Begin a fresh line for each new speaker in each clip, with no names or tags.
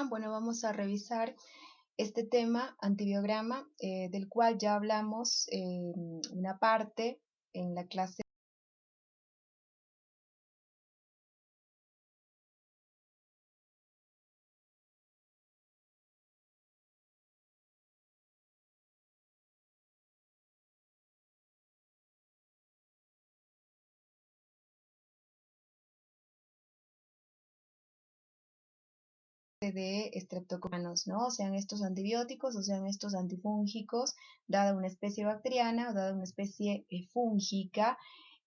Bueno, vamos a revisar este tema antibiograma, del cual ya hablamos una parte en la clase de estreptococcus, ¿no? Sean estos antibióticos o sean estos antifúngicos, dada una especie bacteriana o dada una especie fúngica.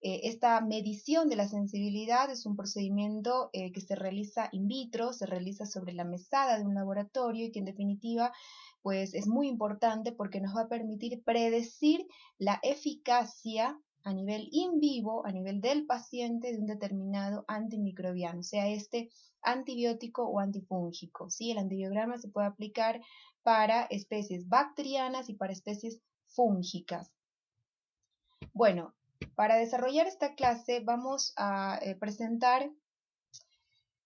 Esta medición de la sensibilidad es un procedimiento que se realiza in vitro, se realiza sobre la mesada de un laboratorio y que en definitiva pues es muy importante porque nos va a permitir predecir la eficacia a nivel in vivo, a nivel del paciente, de un determinado antimicrobiano, sea este antibiótico o antifúngico, ¿sí? El antibiograma se puede aplicar para especies bacterianas y para especies fúngicas. Bueno, para desarrollar esta clase vamos a presentar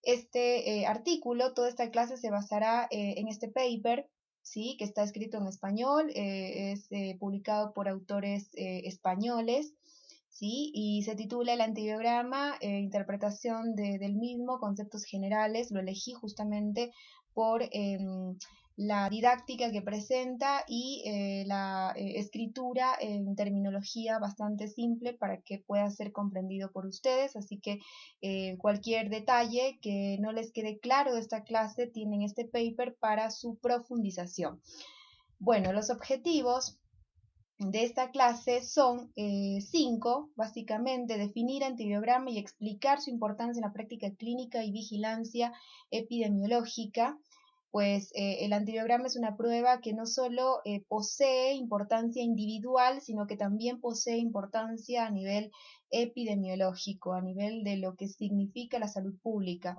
este artículo. Toda esta clase se basará en este paper, ¿sí? Que está escrito en español, es publicado por autores españoles, ¿sí? Y se titula El antibiograma, interpretación del mismo, conceptos generales. Lo elegí justamente por la didáctica que presenta y la escritura en terminología bastante simple para que pueda ser comprendido por ustedes. Así que cualquier detalle que no les quede claro de esta clase tienen este paper para su profundización. Bueno, los objetivos de esta clase son 5, básicamente: definir antibiograma y explicar su importancia en la práctica clínica y vigilancia epidemiológica. Pues el antibiograma es una prueba que no solo posee importancia individual, sino que también posee importancia a nivel epidemiológico, a nivel de lo que significa la salud pública.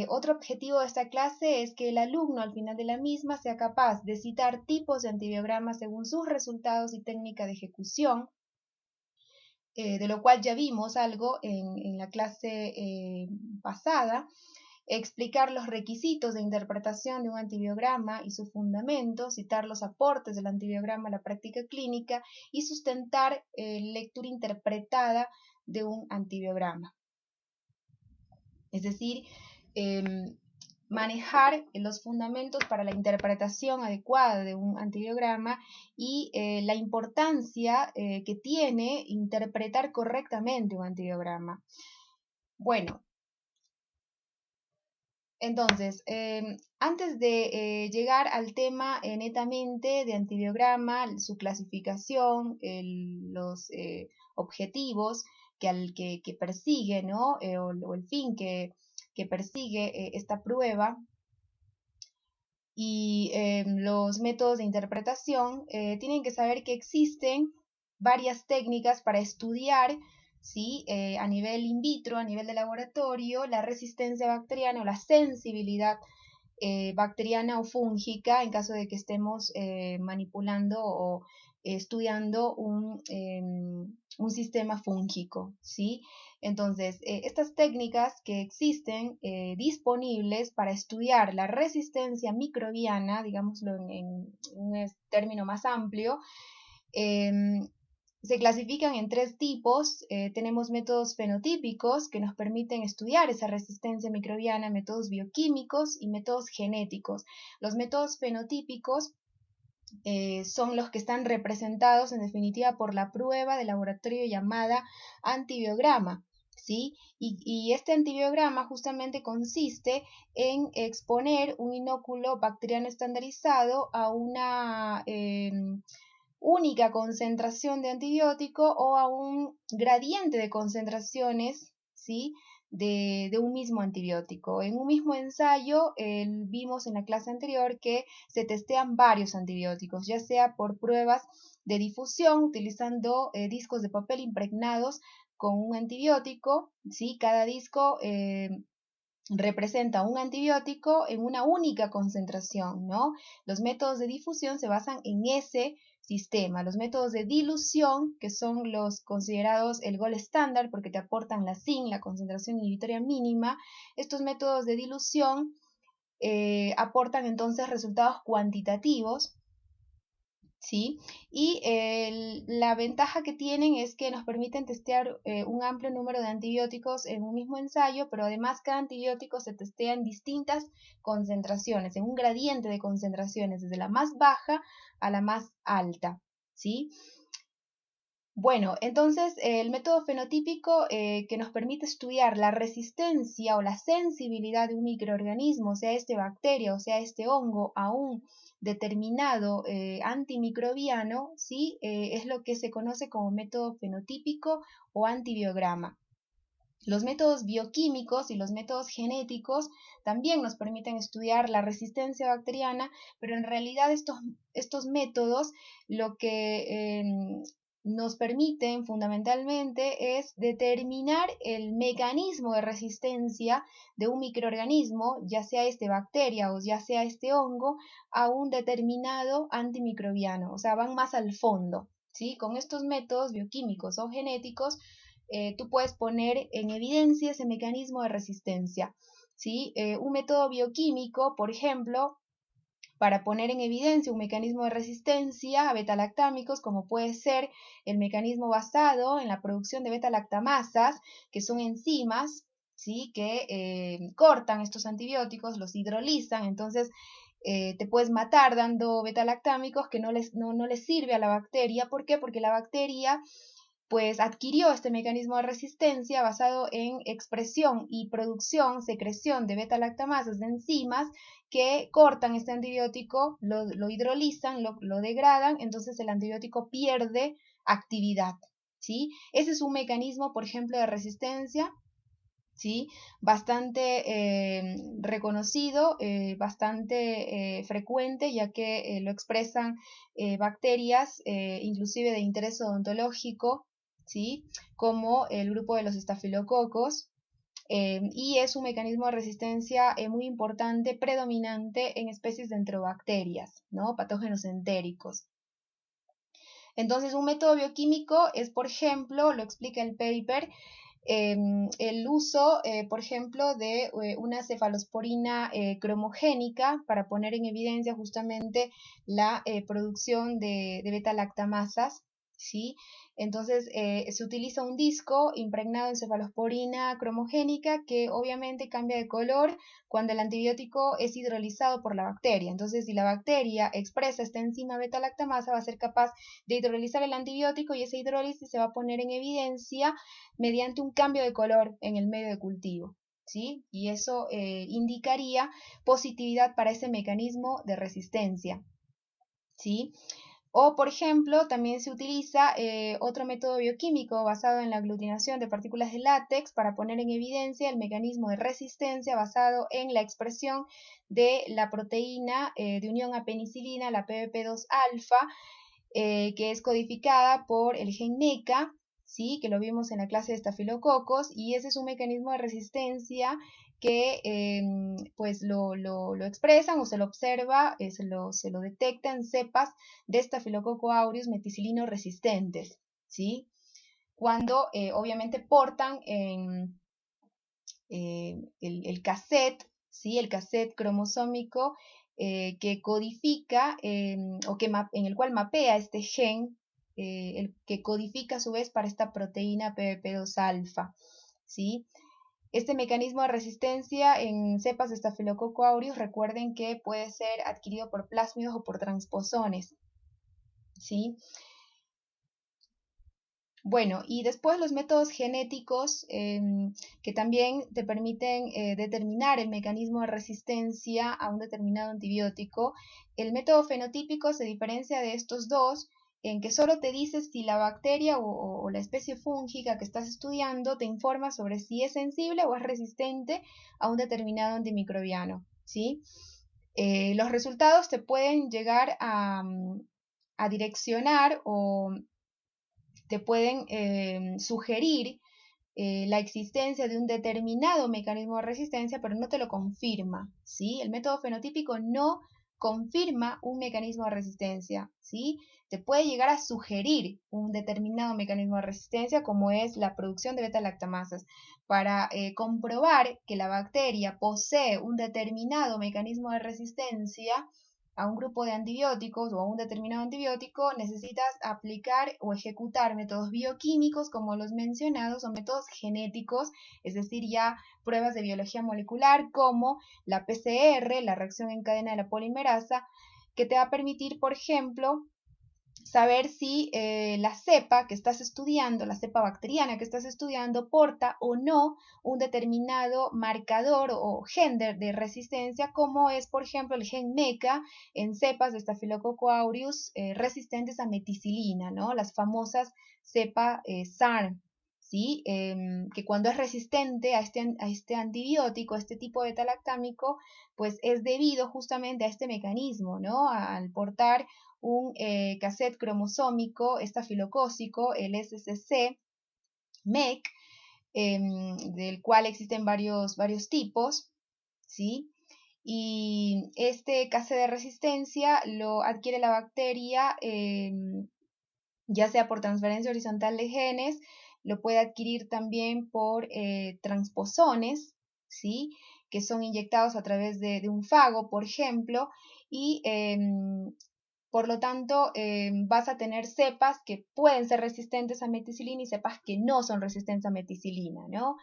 Otro objetivo de esta clase es que el alumno al final de la misma sea capaz de citar tipos de antibiogramas según sus resultados y técnica de ejecución, de lo cual ya vimos algo en la clase pasada. Explicar los requisitos de interpretación de un antibiograma y su fundamento, citar los aportes del antibiograma a la práctica clínica y sustentar lectura interpretada de un antibiograma. Es decir, manejar los fundamentos para la interpretación adecuada de un antibiograma y la importancia que tiene interpretar correctamente un antibiograma. Bueno, entonces, antes de llegar al tema netamente de antibiograma, su clasificación, los objetivos que persigue, ¿no? O el fin que persigue esta prueba y los métodos de interpretación, tienen que saber que existen varias técnicas para estudiar, ¿sí? A nivel in vitro, a nivel de laboratorio, la resistencia bacteriana o la sensibilidad bacteriana o fúngica en caso de que estemos manipulando o estudiando un sistema fúngico, ¿sí? Entonces, estas técnicas que existen disponibles para estudiar la resistencia microbiana, digámoslo en un término más amplio, se clasifican en 3 tipos. Tenemos métodos fenotípicos que nos permiten estudiar esa resistencia microbiana, métodos bioquímicos y métodos genéticos. Los métodos fenotípicos son los que están representados en definitiva por la prueba de laboratorio llamada antibiograma, ¿sí? Y este antibiograma justamente consiste en exponer un inóculo bacteriano estandarizado a una única concentración de antibiótico o a un gradiente de concentraciones, ¿sí? De un mismo antibiótico. En un mismo ensayo vimos en la clase anterior que se testean varios antibióticos, ya sea por pruebas de difusión utilizando discos de papel impregnados con un antibiótico, ¿sí? Cada disco representa un antibiótico en una única concentración, ¿no? Los métodos de difusión se basan en ese sistema. Los métodos de dilución, que son los considerados el gold estándar porque te aportan la ZIN, la concentración inhibitoria mínima, estos métodos de dilución aportan entonces resultados cuantitativos, ¿sí? Y la ventaja que tienen es que nos permiten testear un amplio número de antibióticos en un mismo ensayo, pero además cada antibiótico se testea en distintas concentraciones, en un gradiente de concentraciones, desde la más baja a la más alta, ¿sí? Bueno, entonces el método fenotípico que nos permite estudiar la resistencia o la sensibilidad de un microorganismo, sea este bacteria o sea este hongo, a un determinado antimicrobiano, ¿sí? Es lo que se conoce como método fenotípico o antibiograma. Los métodos bioquímicos y los métodos genéticos también nos permiten estudiar la resistencia bacteriana, pero en realidad estos métodos lo que nos permiten fundamentalmente es determinar el mecanismo de resistencia de un microorganismo, ya sea este bacteria o ya sea este hongo, a un determinado antimicrobiano, o sea, van más al fondo, ¿sí? Con estos métodos bioquímicos o genéticos, tú puedes poner en evidencia ese mecanismo de resistencia, ¿sí? Un método bioquímico, por ejemplo, para poner en evidencia un mecanismo de resistencia a betalactámicos, como puede ser el mecanismo basado en la producción de betalactamasas, que son enzimas, ¿sí? Que cortan estos antibióticos, los hidrolizan, entonces te puedes matar dando betalactámicos que no les sirve a la bacteria. ¿Por qué? Porque la bacteria pues adquirió este mecanismo de resistencia basado en expresión y producción, secreción de beta-lactamasas, de enzimas que cortan este antibiótico, lo hidrolizan, lo degradan, entonces el antibiótico pierde actividad, ¿sí? Ese es un mecanismo, por ejemplo, de resistencia, ¿sí? Bastante reconocido, bastante frecuente, ya que lo expresan bacterias, inclusive de interés odontológico, ¿sí? Como el grupo de los estafilococos, y es un mecanismo de resistencia muy importante, predominante en especies de enterobacterias, ¿no? Patógenos entéricos. Entonces, un método bioquímico es, por ejemplo, lo explica el paper, el uso, por ejemplo, de una cefalosporina cromogénica para poner en evidencia justamente la producción de beta-lactamasas, ¿sí? Entonces se utiliza un disco impregnado en cefalosporina cromogénica que obviamente cambia de color cuando el antibiótico es hidrolizado por la bacteria. Entonces, si la bacteria expresa esta enzima beta-lactamasa, va a ser capaz de hidrolizar el antibiótico y esa hidrólisis se va a poner en evidencia mediante un cambio de color en el medio de cultivo, ¿sí? Y eso indicaría positividad para ese mecanismo de resistencia, ¿sí? O, por ejemplo, también se utiliza otro método bioquímico basado en la aglutinación de partículas de látex para poner en evidencia el mecanismo de resistencia basado en la expresión de la proteína de unión a penicilina, la PBP2-alfa, que es codificada por el gen NECA, ¿sí? Que lo vimos en la clase de estafilococos, y ese es un mecanismo de resistencia que pues lo expresan o se lo observa, se lo detecta en cepas de Staphylococcus aureus meticilino resistentes, ¿sí? Cuando obviamente portan en el cassette, ¿sí? El cassette cromosómico que codifica o que en el cual mapea este gen, el que codifica a su vez para esta proteína PBP2-alfa, ¿sí? Este mecanismo de resistencia en cepas de Staphylococcus aureus, recuerden que puede ser adquirido por plásmidos o por transposones, ¿sí? Bueno, y después los métodos genéticos que también te permiten determinar el mecanismo de resistencia a un determinado antibiótico. El método fenotípico se diferencia de estos dos en que solo te dice si la bacteria o la especie fúngica que estás estudiando te informa sobre si es sensible o es resistente a un determinado antimicrobiano, ¿sí? Los resultados te pueden llegar a direccionar o te pueden sugerir la existencia de un determinado mecanismo de resistencia, pero no te lo confirma, ¿sí? El método fenotípico no confirma un mecanismo de resistencia, ¿sí? Te puede llegar a sugerir un determinado mecanismo de resistencia, como es la producción de beta-lactamasas. Para comprobar que la bacteria posee un determinado mecanismo de resistencia a un grupo de antibióticos o a un determinado antibiótico, necesitas aplicar o ejecutar métodos bioquímicos como los mencionados o métodos genéticos, es decir, ya pruebas de biología molecular como la PCR, la reacción en cadena de la polimerasa, que te va a permitir, por ejemplo, saber si la cepa que estás estudiando, la cepa bacteriana que estás estudiando, porta o no un determinado marcador o gen de resistencia, como es, por ejemplo, el gen MECA en cepas de Staphylococcus aureus resistentes a meticilina, ¿no? Las famosas cepa SARM. ¿Sí? Que cuando es resistente a este antibiótico, a este tipo de beta-lactámico, pues es debido justamente a este mecanismo, ¿no? Al portar un cassette cromosómico estafilocócico, el SCC MEC, del cual existen varios tipos, ¿sí? Y este cassette de resistencia lo adquiere la bacteria ya sea por transferencia horizontal de genes, lo puede adquirir también por transposones, ¿sí? Que son inyectados a través de un fago, por ejemplo, y por lo tanto vas a tener cepas que pueden ser resistentes a meticilina y cepas que no son resistentes a meticilina, ¿no?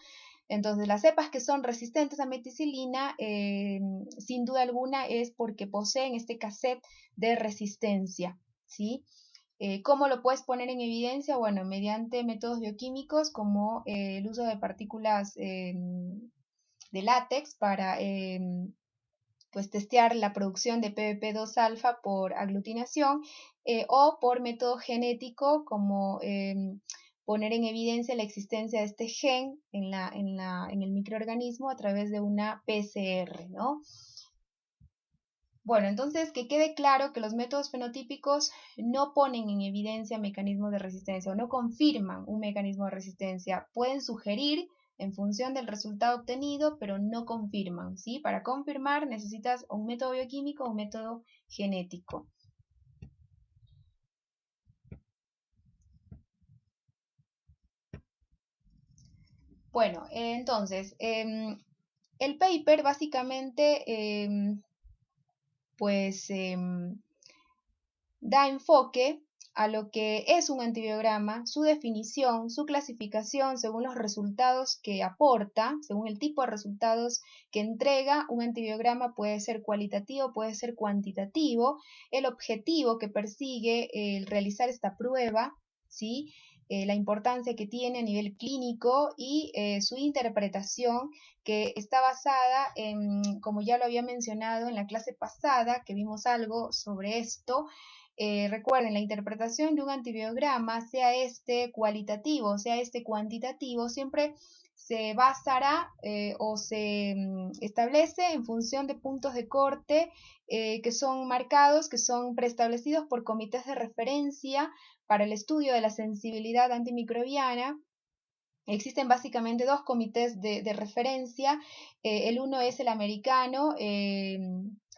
Entonces, las cepas que son resistentes a meticilina, sin duda alguna, es porque poseen este cassette de resistencia, ¿sí? ¿Cómo lo puedes poner en evidencia? Bueno, mediante métodos bioquímicos como el uso de partículas de látex para pues testear la producción de PBP2 alfa por aglutinación o por método genético como poner en evidencia la existencia de este gen en el microorganismo a través de una PCR, ¿no? Bueno, entonces que quede claro que los métodos fenotípicos no ponen en evidencia mecanismos de resistencia o no confirman un mecanismo de resistencia. Pueden sugerir en función del resultado obtenido, pero no confirman, ¿sí? Para confirmar necesitas un método bioquímico o un método genético. Bueno, entonces, el paper básicamente, pues, da enfoque a lo que es un antibiograma, su definición, su clasificación según los resultados que aporta, según el tipo de resultados que entrega. Un antibiograma puede ser cualitativo, puede ser cuantitativo, el objetivo que persigue el realizar esta prueba, ¿sí? La importancia que tiene a nivel clínico y su interpretación, que está basada en, como ya lo había mencionado en la clase pasada, que vimos algo sobre esto. Recuerden, la interpretación de un antibiograma, sea este cualitativo, sea este cuantitativo, siempre se basará o se establece en función de puntos de corte que son marcados, que son preestablecidos por comités de referencia para el estudio de la sensibilidad antimicrobiana. Existen básicamente dos comités de referencia. El uno es el americano,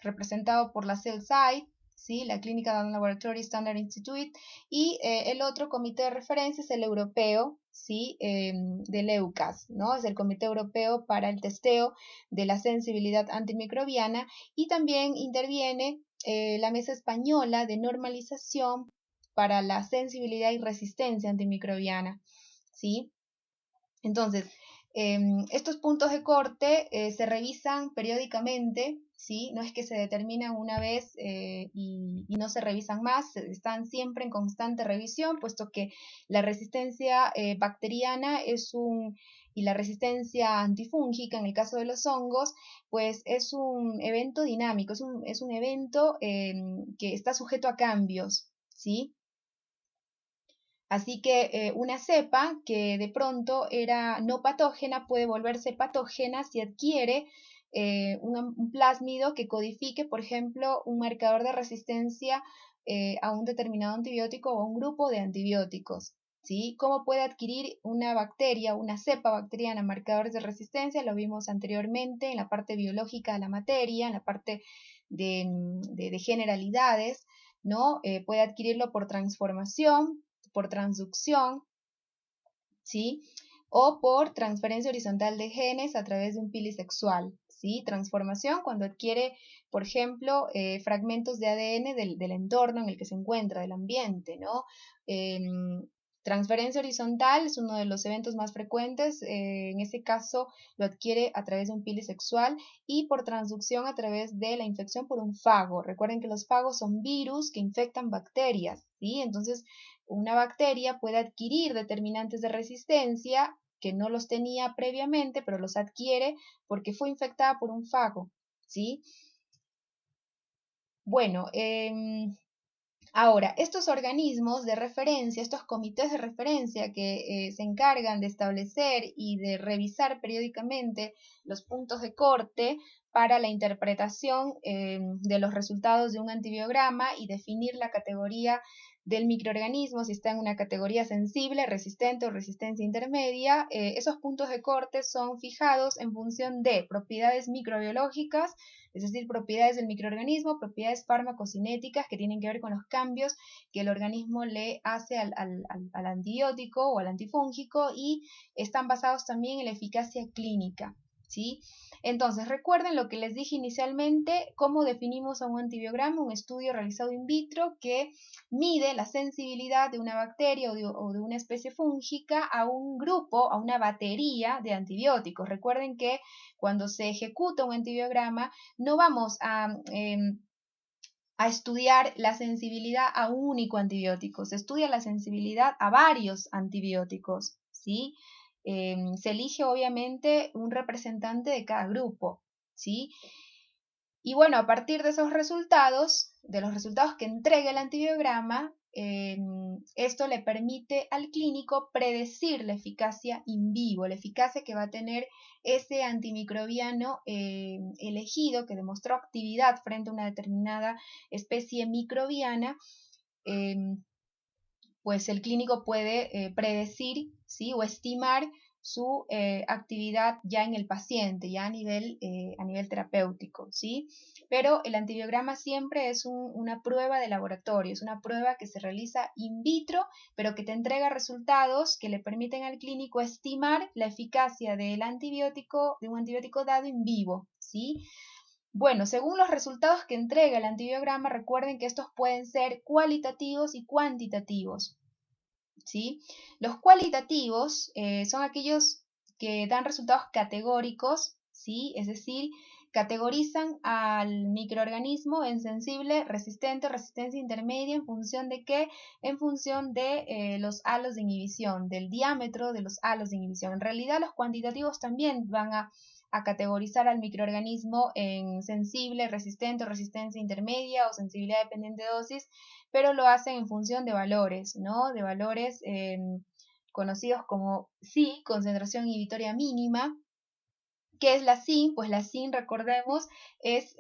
representado por la CellSite, ¿sí? La Clinical Laboratory Standard Institute, y el otro comité de referencia es el europeo, ¿sí? Del EUCAS, ¿no? Es el Comité Europeo para el Testeo de la Sensibilidad Antimicrobiana, y también interviene la Mesa Española de Normalización para la Sensibilidad y Resistencia Antimicrobiana, ¿sí? Entonces, estos puntos de corte se revisan periódicamente, ¿sí? No es que se determinan una vez y no se revisan más, están siempre en constante revisión, puesto que la resistencia bacteriana y la resistencia antifúngica, en el caso de los hongos, pues es un evento dinámico, es un evento que está sujeto a cambios, ¿sí? Así que una cepa que de pronto era no patógena puede volverse patógena si adquiere un plásmido que codifique, por ejemplo, un marcador de resistencia a un determinado antibiótico o a un grupo de antibióticos, ¿sí? ¿Cómo puede adquirir una bacteria, una cepa bacteriana marcadores de resistencia? Lo vimos anteriormente en la parte biológica de la materia, en la parte de generalidades, ¿no? Puede adquirirlo por transformación, por transducción, ¿sí? O por transferencia horizontal de genes a través de un pili sexual, ¿sí? Transformación cuando adquiere, por ejemplo, fragmentos de ADN del entorno en el que se encuentra, del ambiente, ¿no? Transferencia horizontal es uno de los eventos más frecuentes, en ese caso lo adquiere a través de un pili sexual, y por transducción a través de la infección por un fago. Recuerden que los fagos son virus que infectan bacterias, ¿sí? Entonces, una bacteria puede adquirir determinantes de resistencia que no los tenía previamente, pero los adquiere porque fue infectada por un fago, ¿sí? Bueno, ahora, estos organismos de referencia, estos comités de referencia que se encargan de establecer y de revisar periódicamente los puntos de corte para la interpretación de los resultados de un antibiograma y definir la categoría del microorganismo, si está en una categoría sensible, resistente o resistencia intermedia, esos puntos de corte son fijados en función de propiedades microbiológicas, es decir, propiedades del microorganismo, propiedades farmacocinéticas que tienen que ver con los cambios que el organismo le hace al antibiótico o al antifúngico, y están basados también en la eficacia clínica, ¿sí? Entonces, recuerden lo que les dije inicialmente, cómo definimos a un antibiograma, un estudio realizado in vitro que mide la sensibilidad de una bacteria o de una especie fúngica a un grupo, a una batería de antibióticos. Recuerden que cuando se ejecuta un antibiograma no vamos a estudiar la sensibilidad a un único antibiótico, se estudia la sensibilidad a varios antibióticos, ¿sí? Se elige obviamente un representante de cada grupo, ¿sí? Y bueno, a partir de esos resultados, de los resultados que entrega el antibiograma, esto le permite al clínico predecir la eficacia in vivo, la eficacia que va a tener ese antimicrobiano elegido, que demostró actividad frente a una determinada especie microbiana. Pues el clínico puede predecir, ¿sí? O estimar su actividad ya en el paciente, ya a nivel terapéutico, ¿sí? Pero el antibiograma siempre es una prueba de laboratorio, es una prueba que se realiza in vitro, pero que te entrega resultados que le permiten al clínico estimar la eficacia del antibiótico, de un antibiótico dado en vivo, ¿sí? Bueno, según los resultados que entrega el antibiograma, recuerden que estos pueden ser cualitativos y cuantitativos, ¿sí? Los cualitativos son aquellos que dan resultados categóricos, ¿sí? Es decir, categorizan al microorganismo en sensible, resistente, resistencia intermedia, ¿en función de qué? En función de los halos de inhibición, del diámetro de los halos de inhibición. En realidad, los cuantitativos también van a categorizar al microorganismo en sensible, resistente, resistencia intermedia o sensibilidad dependiente de dosis, pero lo hacen en función de valores, ¿no? De valores conocidos como SI, concentración inhibitoria mínima. ¿Qué es la SIN? Pues la SIN, recordemos, es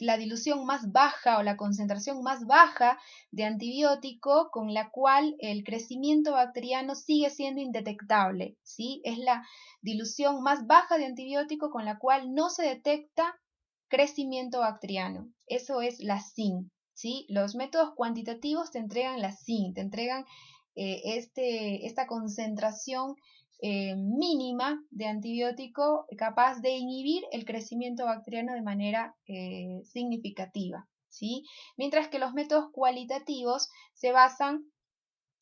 la dilución más baja o la concentración más baja de antibiótico con la cual el crecimiento bacteriano sigue siendo indetectable, ¿sí? Es la dilución más baja de antibiótico con la cual no se detecta crecimiento bacteriano. Eso es la SIN, ¿sí? Los métodos cuantitativos te entregan la SIN, te entregan esta concentración mínima de antibiótico capaz de inhibir el crecimiento bacteriano de manera significativa, ¿sí? Mientras que los métodos cualitativos se basan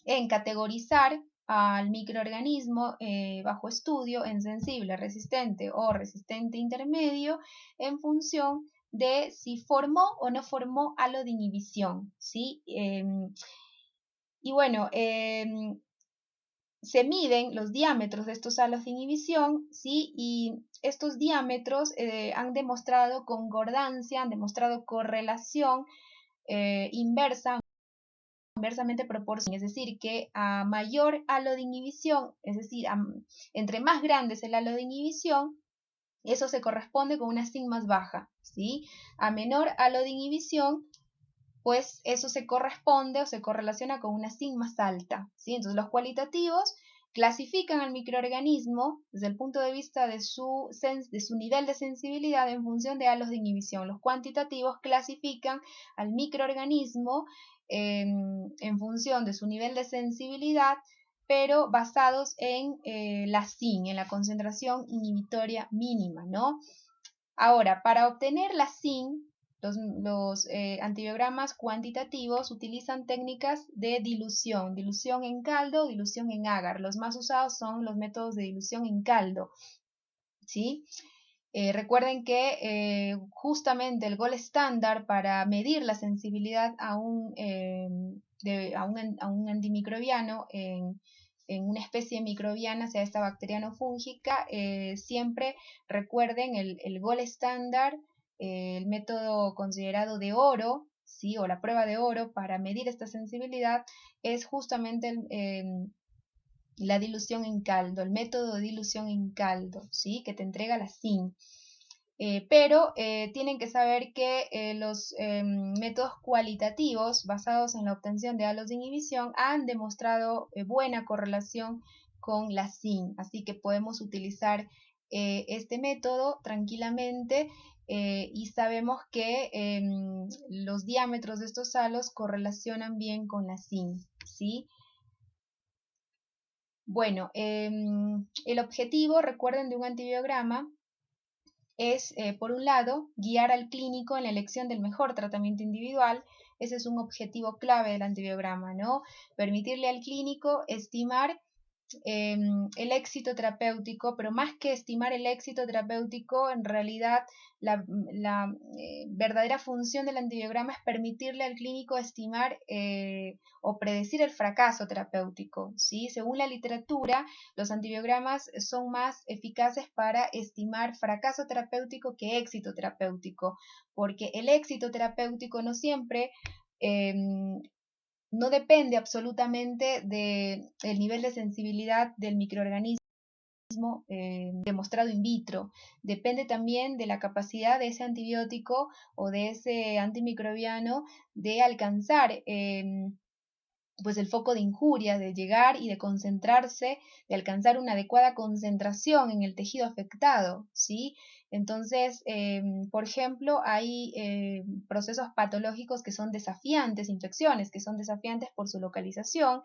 en categorizar al microorganismo bajo estudio en sensible, resistente o resistente intermedio en función de si formó o no formó halo de inhibición, ¿sí? Y bueno, se miden los diámetros de estos halos de inhibición, ¿sí? Y estos diámetros han demostrado concordancia, han demostrado correlación inversamente proporcional, es decir, que a mayor halo de inhibición, es decir, entre más grande es el halo de inhibición, eso se corresponde con una SIN más baja, ¿sí? A menor halo de inhibición, pues eso se corresponde o se correlaciona con una zinc más alta, ¿sí? Entonces los cualitativos clasifican al microorganismo desde el punto de vista de su nivel de sensibilidad en función de halos de inhibición. Los cuantitativos clasifican al microorganismo en función de su nivel de sensibilidad, pero basados en la zinc, en la concentración inhibitoria mínima, ¿no? Ahora, para obtener la zinc, los antibiogramas cuantitativos utilizan técnicas de dilución en caldo, dilución en agar. Los más usados son los métodos de dilución en caldo, ¿sí? Recuerden que justamente el gold estándar para medir la sensibilidad a un antimicrobiano en una especie microbiana, sea esta bacteriana o fúngica, siempre recuerden el gold estándar, el método considerado de oro, ¿sí? O la prueba de oro para medir esta sensibilidad es justamente la dilución en caldo, el método de dilución en caldo, ¿sí? Que te entrega la zinc. Pero tienen que saber que los métodos cualitativos basados en la obtención de halos de inhibición han demostrado buena correlación con la zinc, así que podemos utilizar este método tranquilamente y sabemos que los diámetros de estos halos correlacionan bien con la zinc, ¿sí? Bueno, el objetivo, recuerden, de un antibiograma es, por un lado, guiar al clínico en la elección del mejor tratamiento individual. Ese es un objetivo clave del antibiograma, ¿no? Permitirle al clínico estimar el éxito terapéutico, pero más que estimar el éxito terapéutico, en realidad la verdadera función del antibiograma es permitirle al clínico estimar o predecir el fracaso terapéutico, ¿sí? Según la literatura, los antibiogramas son más eficaces para estimar fracaso terapéutico que éxito terapéutico, porque el éxito terapéutico no siempre no depende absolutamente del nivel de sensibilidad del microorganismo demostrado in vitro. Depende también de la capacidad de ese antibiótico o de ese antimicrobiano de alcanzar pues el foco de injuria, de llegar y de concentrarse, de alcanzar una adecuada concentración en el tejido afectado, ¿sí? Entonces, por ejemplo, hay procesos patológicos que son desafiantes, infecciones que son desafiantes por su localización,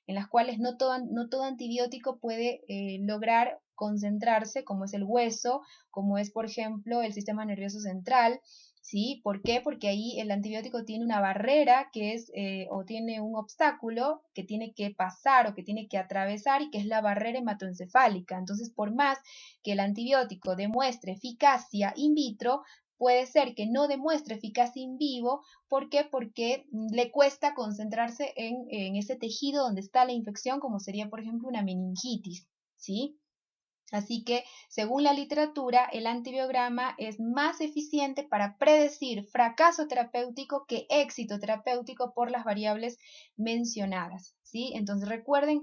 en las cuales no todo antibiótico puede lograr concentrarse, como es el hueso, como es, por ejemplo, el sistema nervioso central, ¿sí? ¿Por qué? Porque ahí el antibiótico tiene una barrera que es, o tiene un obstáculo que tiene que pasar o que tiene que atravesar y que es la barrera hematoencefálica. Entonces, por más que el antibiótico demuestre eficacia in vitro, puede ser que no demuestre eficacia in vivo. ¿Por qué? Porque le cuesta concentrarse en ese tejido donde está la infección, como sería, por ejemplo, una meningitis, ¿sí? Así que, según la literatura, el antibiograma es más eficiente para predecir fracaso terapéutico que éxito terapéutico por las variables mencionadas, ¿sí? Entonces, recuerden,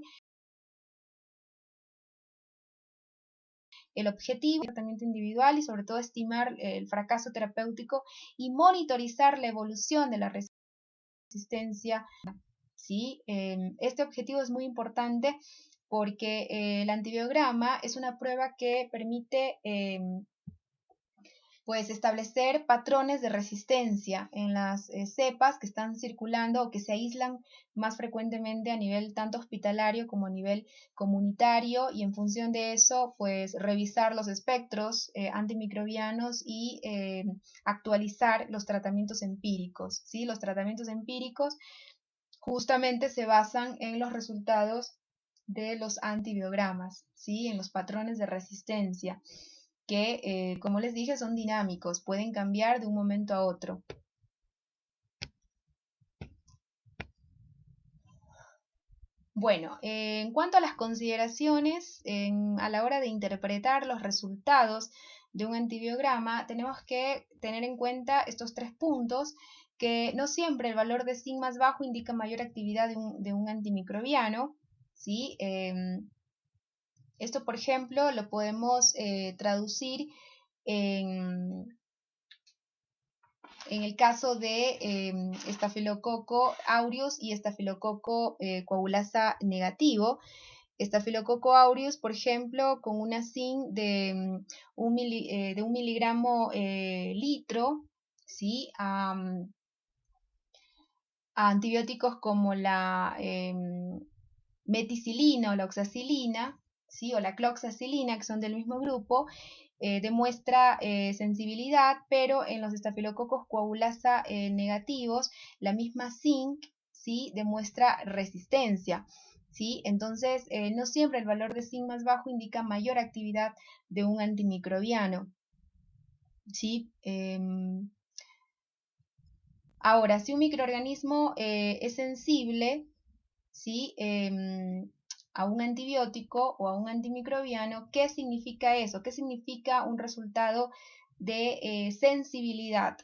el objetivo, el tratamiento individual y sobre todo estimar el fracaso terapéutico y monitorizar la evolución de la resistencia, ¿sí? Este objetivo es muy importante porque el antibiograma es una prueba que permite pues establecer patrones de resistencia en las cepas que están circulando o que se aíslan más frecuentemente a nivel tanto hospitalario como a nivel comunitario, y en función de eso pues revisar los espectros antimicrobianos y actualizar los tratamientos empíricos, ¿sí? Los tratamientos empíricos justamente se basan en los resultados de los antibiogramas, ¿sí? En los patrones de resistencia que, como les dije, son dinámicos, pueden cambiar de un momento a otro. Bueno, en cuanto a las consideraciones, a la hora de interpretar los resultados de un antibiograma, tenemos que tener en cuenta estos 3 puntos, que no siempre el valor de zinc más bajo indica mayor actividad de un antimicrobiano, ¿sí? Esto, por ejemplo, lo podemos traducir en en el caso de Staphylococcus aureus y Staphylococcus coagulasa negativo. Staphylococcus aureus, por ejemplo, con una zinc de 1 miligramo litro, ¿sí? A antibióticos como la meticilina o la oxacilina, ¿sí? O la cloxacilina, que son del mismo grupo, demuestra sensibilidad, pero en los estafilococos coagulasa negativos, la misma zinc, ¿sí? Demuestra resistencia, ¿sí? Entonces, no siempre el valor de zinc más bajo indica mayor actividad de un antimicrobiano, ¿sí? Ahora, si un microorganismo es sensible, ¿sí? A un antibiótico o a un antimicrobiano, ¿qué significa eso? ¿Qué significa un resultado de sensibilidad?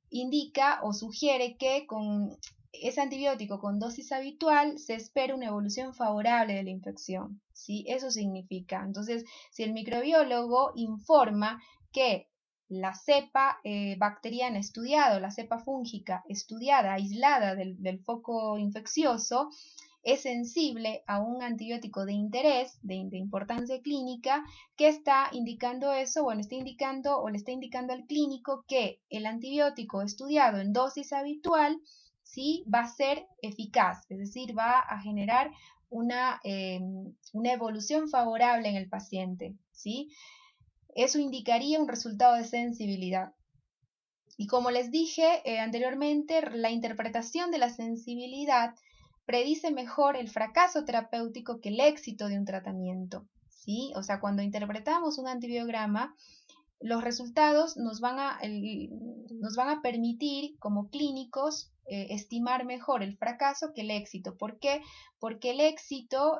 Indica o sugiere que con ese antibiótico con dosis habitual se espera una evolución favorable de la infección, ¿sí? Eso significa. Entonces, si el microbiólogo informa que la cepa bacteriana estudiada, la cepa fúngica estudiada, aislada del foco infeccioso, es sensible a un antibiótico de interés, de importancia clínica, que está indicando eso, bueno, está indicando o le está indicando al clínico que el antibiótico estudiado en dosis habitual, ¿sí? Va a ser eficaz, es decir, va a generar una evolución favorable en el paciente, ¿sí? Eso indicaría un resultado de sensibilidad. Y como les dije anteriormente, la interpretación de la sensibilidad predice mejor el fracaso terapéutico que el éxito de un tratamiento, ¿sí? O sea, cuando interpretamos un antibiograma, los resultados nos van a permitir como clínicos estimar mejor el fracaso que el éxito. ¿Por qué? Porque el éxito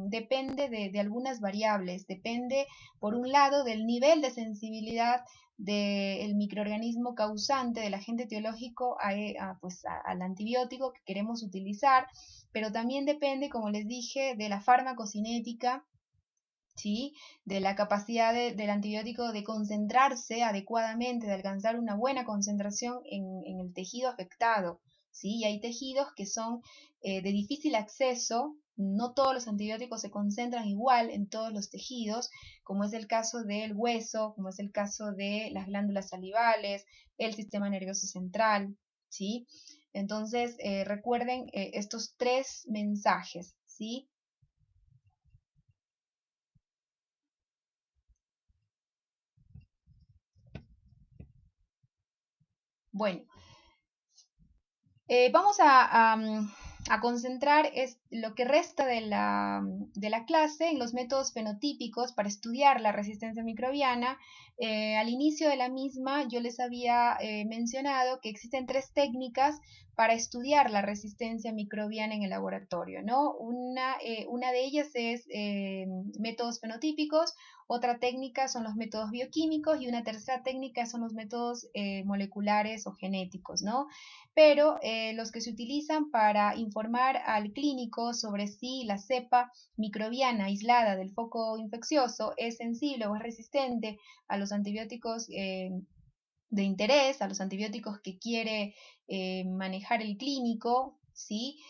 depende de algunas variables, depende por un lado del nivel de sensibilidad del microorganismo causante del agente etiológico al antibiótico que queremos utilizar, pero también depende, como les dije, de la farmacocinética, ¿sí? De la capacidad del antibiótico de concentrarse adecuadamente, de alcanzar una buena concentración en el tejido afectado, ¿sí? Y hay tejidos que son de difícil acceso, no todos los antibióticos se concentran igual en todos los tejidos, como es el caso del hueso, como es el caso de las glándulas salivales, el sistema nervioso central, ¿sí? Entonces, recuerden estos 3 mensajes, ¿sí? Bueno, vamos a concentrar lo que resta de la clase en los métodos fenotípicos para estudiar la resistencia microbiana. Al inicio de la misma yo les había mencionado que existen 3 técnicas para estudiar la resistencia microbiana en el laboratorio, ¿no? Una de ellas es métodos fenotípicos, otra técnica son los métodos bioquímicos y una tercera técnica son los métodos moleculares o genéticos, ¿no? Pero los que se utilizan para informar al clínico sobre si la cepa microbiana aislada del foco infeccioso es sensible o es resistente a los antibióticos de interés, a los antibióticos que quiere manejar el clínico, ¿sí?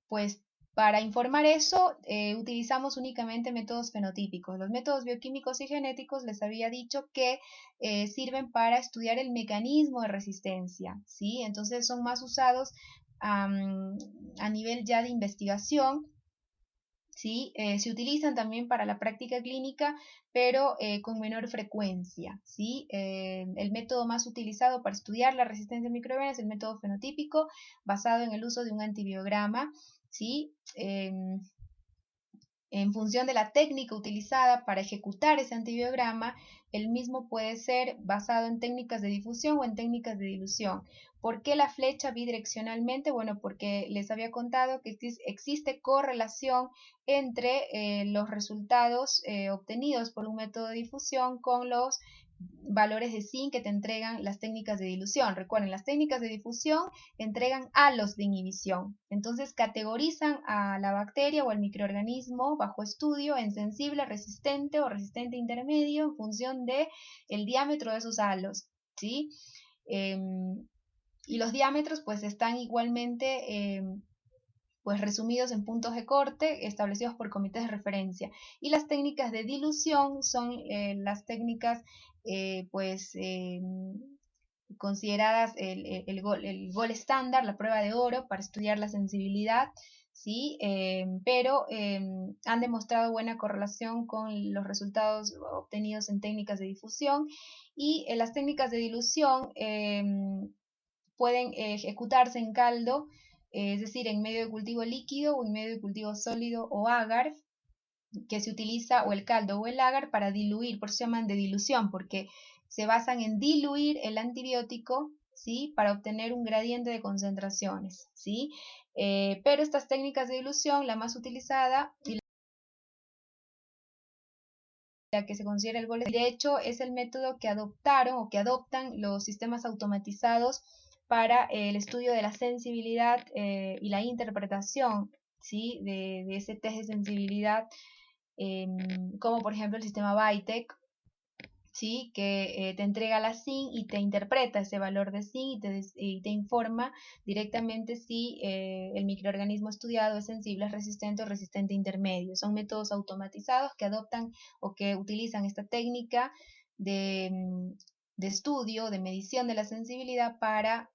Pues para informar eso utilizamos únicamente métodos fenotípicos. Los métodos bioquímicos y genéticos les había dicho que sirven para estudiar el mecanismo de resistencia, ¿sí? Entonces son más usados a nivel ya de investigación, ¿sí? Se utilizan también para la práctica clínica, pero con menor frecuencia, ¿sí? El método más utilizado para estudiar la resistencia microbiana es el método fenotípico, basado en el uso de un antibiograma, ¿sí? En función de la técnica utilizada para ejecutar ese antibiograma, el mismo puede ser basado en técnicas de difusión o en técnicas de dilución. ¿Por qué la flecha bidireccionalmente? Bueno, porque les había contado que existe correlación entre los resultados obtenidos por un método de difusión con los valores de zinc que te entregan las técnicas de dilución. Recuerden, las técnicas de difusión entregan halos de inhibición. Entonces categorizan a la bacteria o al microorganismo bajo estudio en sensible, resistente o resistente intermedio en función de el diámetro de esos halos, ¿sí? y los diámetros pues están igualmente pues resumidos en puntos de corte establecidos por comités de referencia. Y las técnicas de dilución son las técnicas pues consideradas el gol estándar, la prueba de oro para estudiar la sensibilidad, ¿sí? Pero han demostrado buena correlación con los resultados obtenidos en técnicas de difusión, y las técnicas de dilución pueden ejecutarse en caldo, es decir, en medio de cultivo líquido o en medio de cultivo sólido o agar, que se utiliza, o el caldo o el agar, para diluir. Por eso se llaman de dilución, porque se basan en diluir el antibiótico, ¿sí? Para obtener un gradiente de concentraciones, ¿sí? Pero estas técnicas de dilución, la más utilizada y la que se considera el gol, de hecho es el método que adoptaron o que adoptan los sistemas automatizados para el estudio de la sensibilidad y la interpretación, ¿sí? de ese test de sensibilidad, como por ejemplo el sistema Vitek, ¿sí? Que te entrega la SIN y te interpreta ese valor de SIN y te informa directamente si el microorganismo estudiado es sensible, es resistente o resistente intermedio. Son métodos automatizados que adoptan o que utilizan esta técnica de estudio, de medición de la sensibilidad para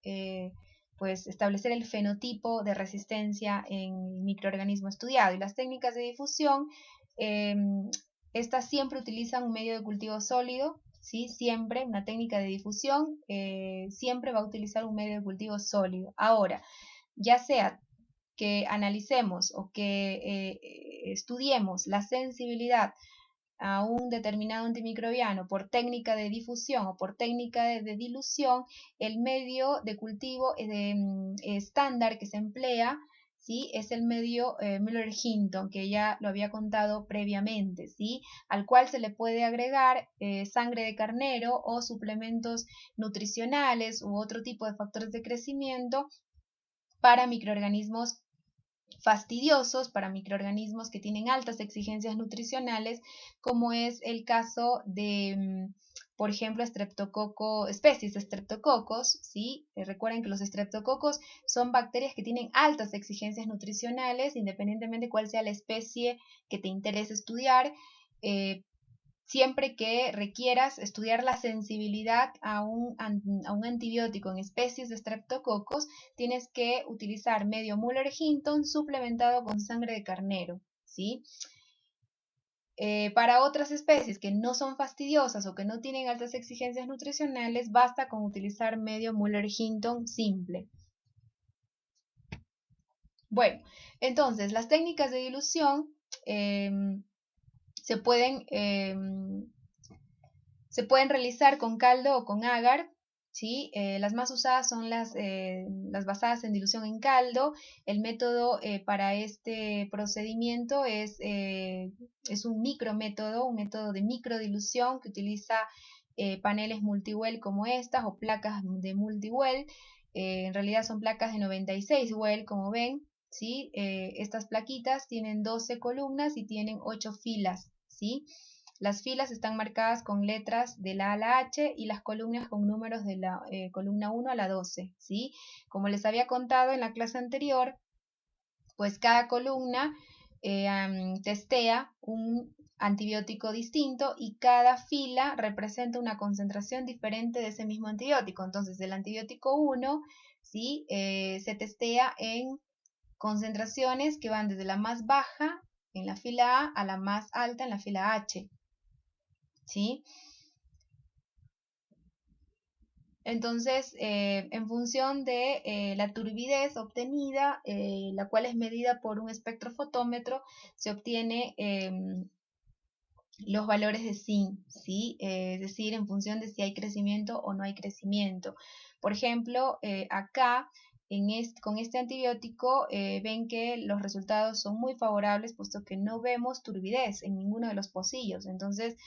pues establecer el fenotipo de resistencia en el microorganismo estudiado. Y las técnicas de difusión, estas siempre utilizan un medio de cultivo sólido, ¿sí? Siempre una técnica de difusión siempre va a utilizar un medio de cultivo sólido. Ahora, ya sea que analicemos o que estudiemos la sensibilidad a un determinado antimicrobiano por técnica de difusión o por técnica de dilución, el medio de cultivo estándar que se emplea, ¿sí? Es el medio Müller-Hinton, que ya lo había contado previamente, ¿sí? Al cual se le puede agregar sangre de carnero o suplementos nutricionales u otro tipo de factores de crecimiento para microorganismos fastidiosos, para microorganismos que tienen altas exigencias nutricionales, como es el caso de, por ejemplo, especies de estreptococos, ¿sí? Recuerden que los estreptococos son bacterias que tienen altas exigencias nutricionales, independientemente de cuál sea la especie que te interese estudiar. Siempre que requieras estudiar la sensibilidad a un antibiótico en especies de estreptococos, tienes que utilizar medio Müller-Hinton suplementado con sangre de carnero, ¿sí? Para otras especies que no son fastidiosas o que no tienen altas exigencias nutricionales, basta con utilizar medio Müller-Hinton simple. Bueno, entonces las técnicas de dilución se pueden realizar con caldo o con agar, ¿sí? Las más usadas son las basadas en dilución en caldo. El método para este procedimiento es un micrométodo, un método de microdilución que utiliza paneles multiwell como estas o placas de multiwell. En realidad son placas de 96 well, como ven, ¿sí? Estas plaquitas tienen 12 columnas y tienen 8 filas, ¿sí? Las filas están marcadas con letras de la A a la H y las columnas con números de la columna 1 a la 12, ¿sí? Como les había contado en la clase anterior, pues cada columna testea un antibiótico distinto y cada fila representa una concentración diferente de ese mismo antibiótico. Entonces, el antibiótico 1, ¿sí? Se testea en concentraciones que van desde la más baja en la fila A la más alta en la fila H, ¿sí? Entonces, en función de la turbidez obtenida, la cual es medida por un espectrofotómetro, se obtiene los valores de zinc, ¿sí? Es decir, en función de si hay crecimiento o no hay crecimiento. Por ejemplo, acá con este antibiótico ven que los resultados son muy favorables, puesto que no vemos turbidez en ninguno de los pocillos. Entonces,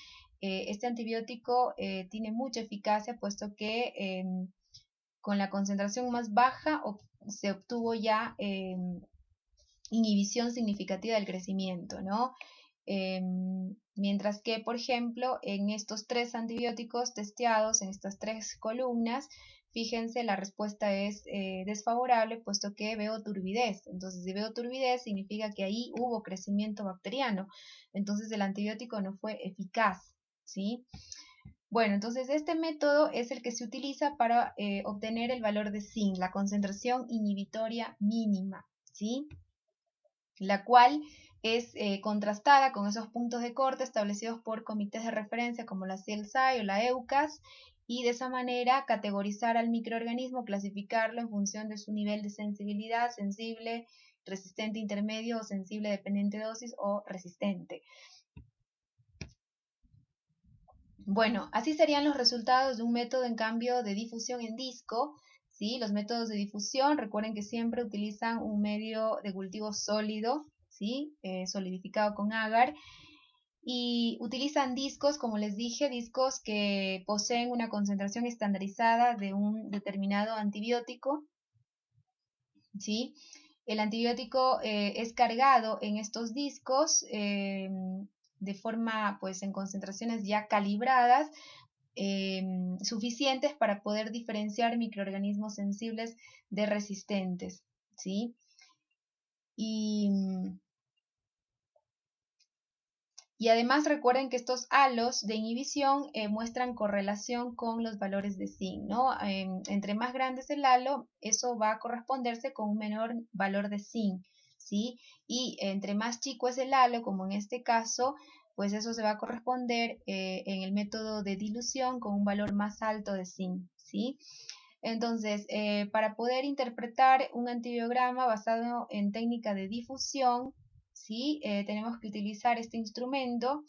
este antibiótico tiene mucha eficacia, puesto que con la concentración más baja se obtuvo ya inhibición significativa del crecimiento, ¿no? Mientras que, por ejemplo, en estos 3 antibióticos testeados, en estas 3 columnas, fíjense, la respuesta es desfavorable, puesto que veo turbidez. Entonces, si veo turbidez, significa que ahí hubo crecimiento bacteriano. Entonces, el antibiótico no fue eficaz, ¿sí? Bueno, entonces este método es el que se utiliza para obtener el valor de zinc, la concentración inhibitoria mínima, ¿sí? La cual es contrastada con esos puntos de corte establecidos por comités de referencia como la CIELSAI o la EUCAS, y de esa manera categorizar al microorganismo, clasificarlo en función de su nivel de sensibilidad, sensible, resistente intermedio o sensible dependiente de dosis o resistente. Bueno, así serían los resultados de un método en cambio de difusión en disco, ¿sí? Los métodos de difusión, recuerden que siempre utilizan un medio de cultivo sólido, ¿sí? Solidificado con agar, y utilizan discos, como les dije, discos que poseen una concentración estandarizada de un determinado antibiótico, ¿sí? El antibiótico es cargado en estos discos de forma, pues, en concentraciones ya calibradas, suficientes para poder diferenciar microorganismos sensibles de resistentes, ¿sí? Y además recuerden que estos halos de inhibición muestran correlación con los valores de zinc, ¿no? Entre más grande es el halo, eso va a corresponderse con un menor valor de zinc, ¿sí? Y entre más chico es el halo, como en este caso, pues eso se va a corresponder en el método de dilución con un valor más alto de zinc, ¿sí? Entonces, para poder interpretar un antibiograma basado en técnica de difusión, ¿sí? Tenemos que utilizar este instrumento,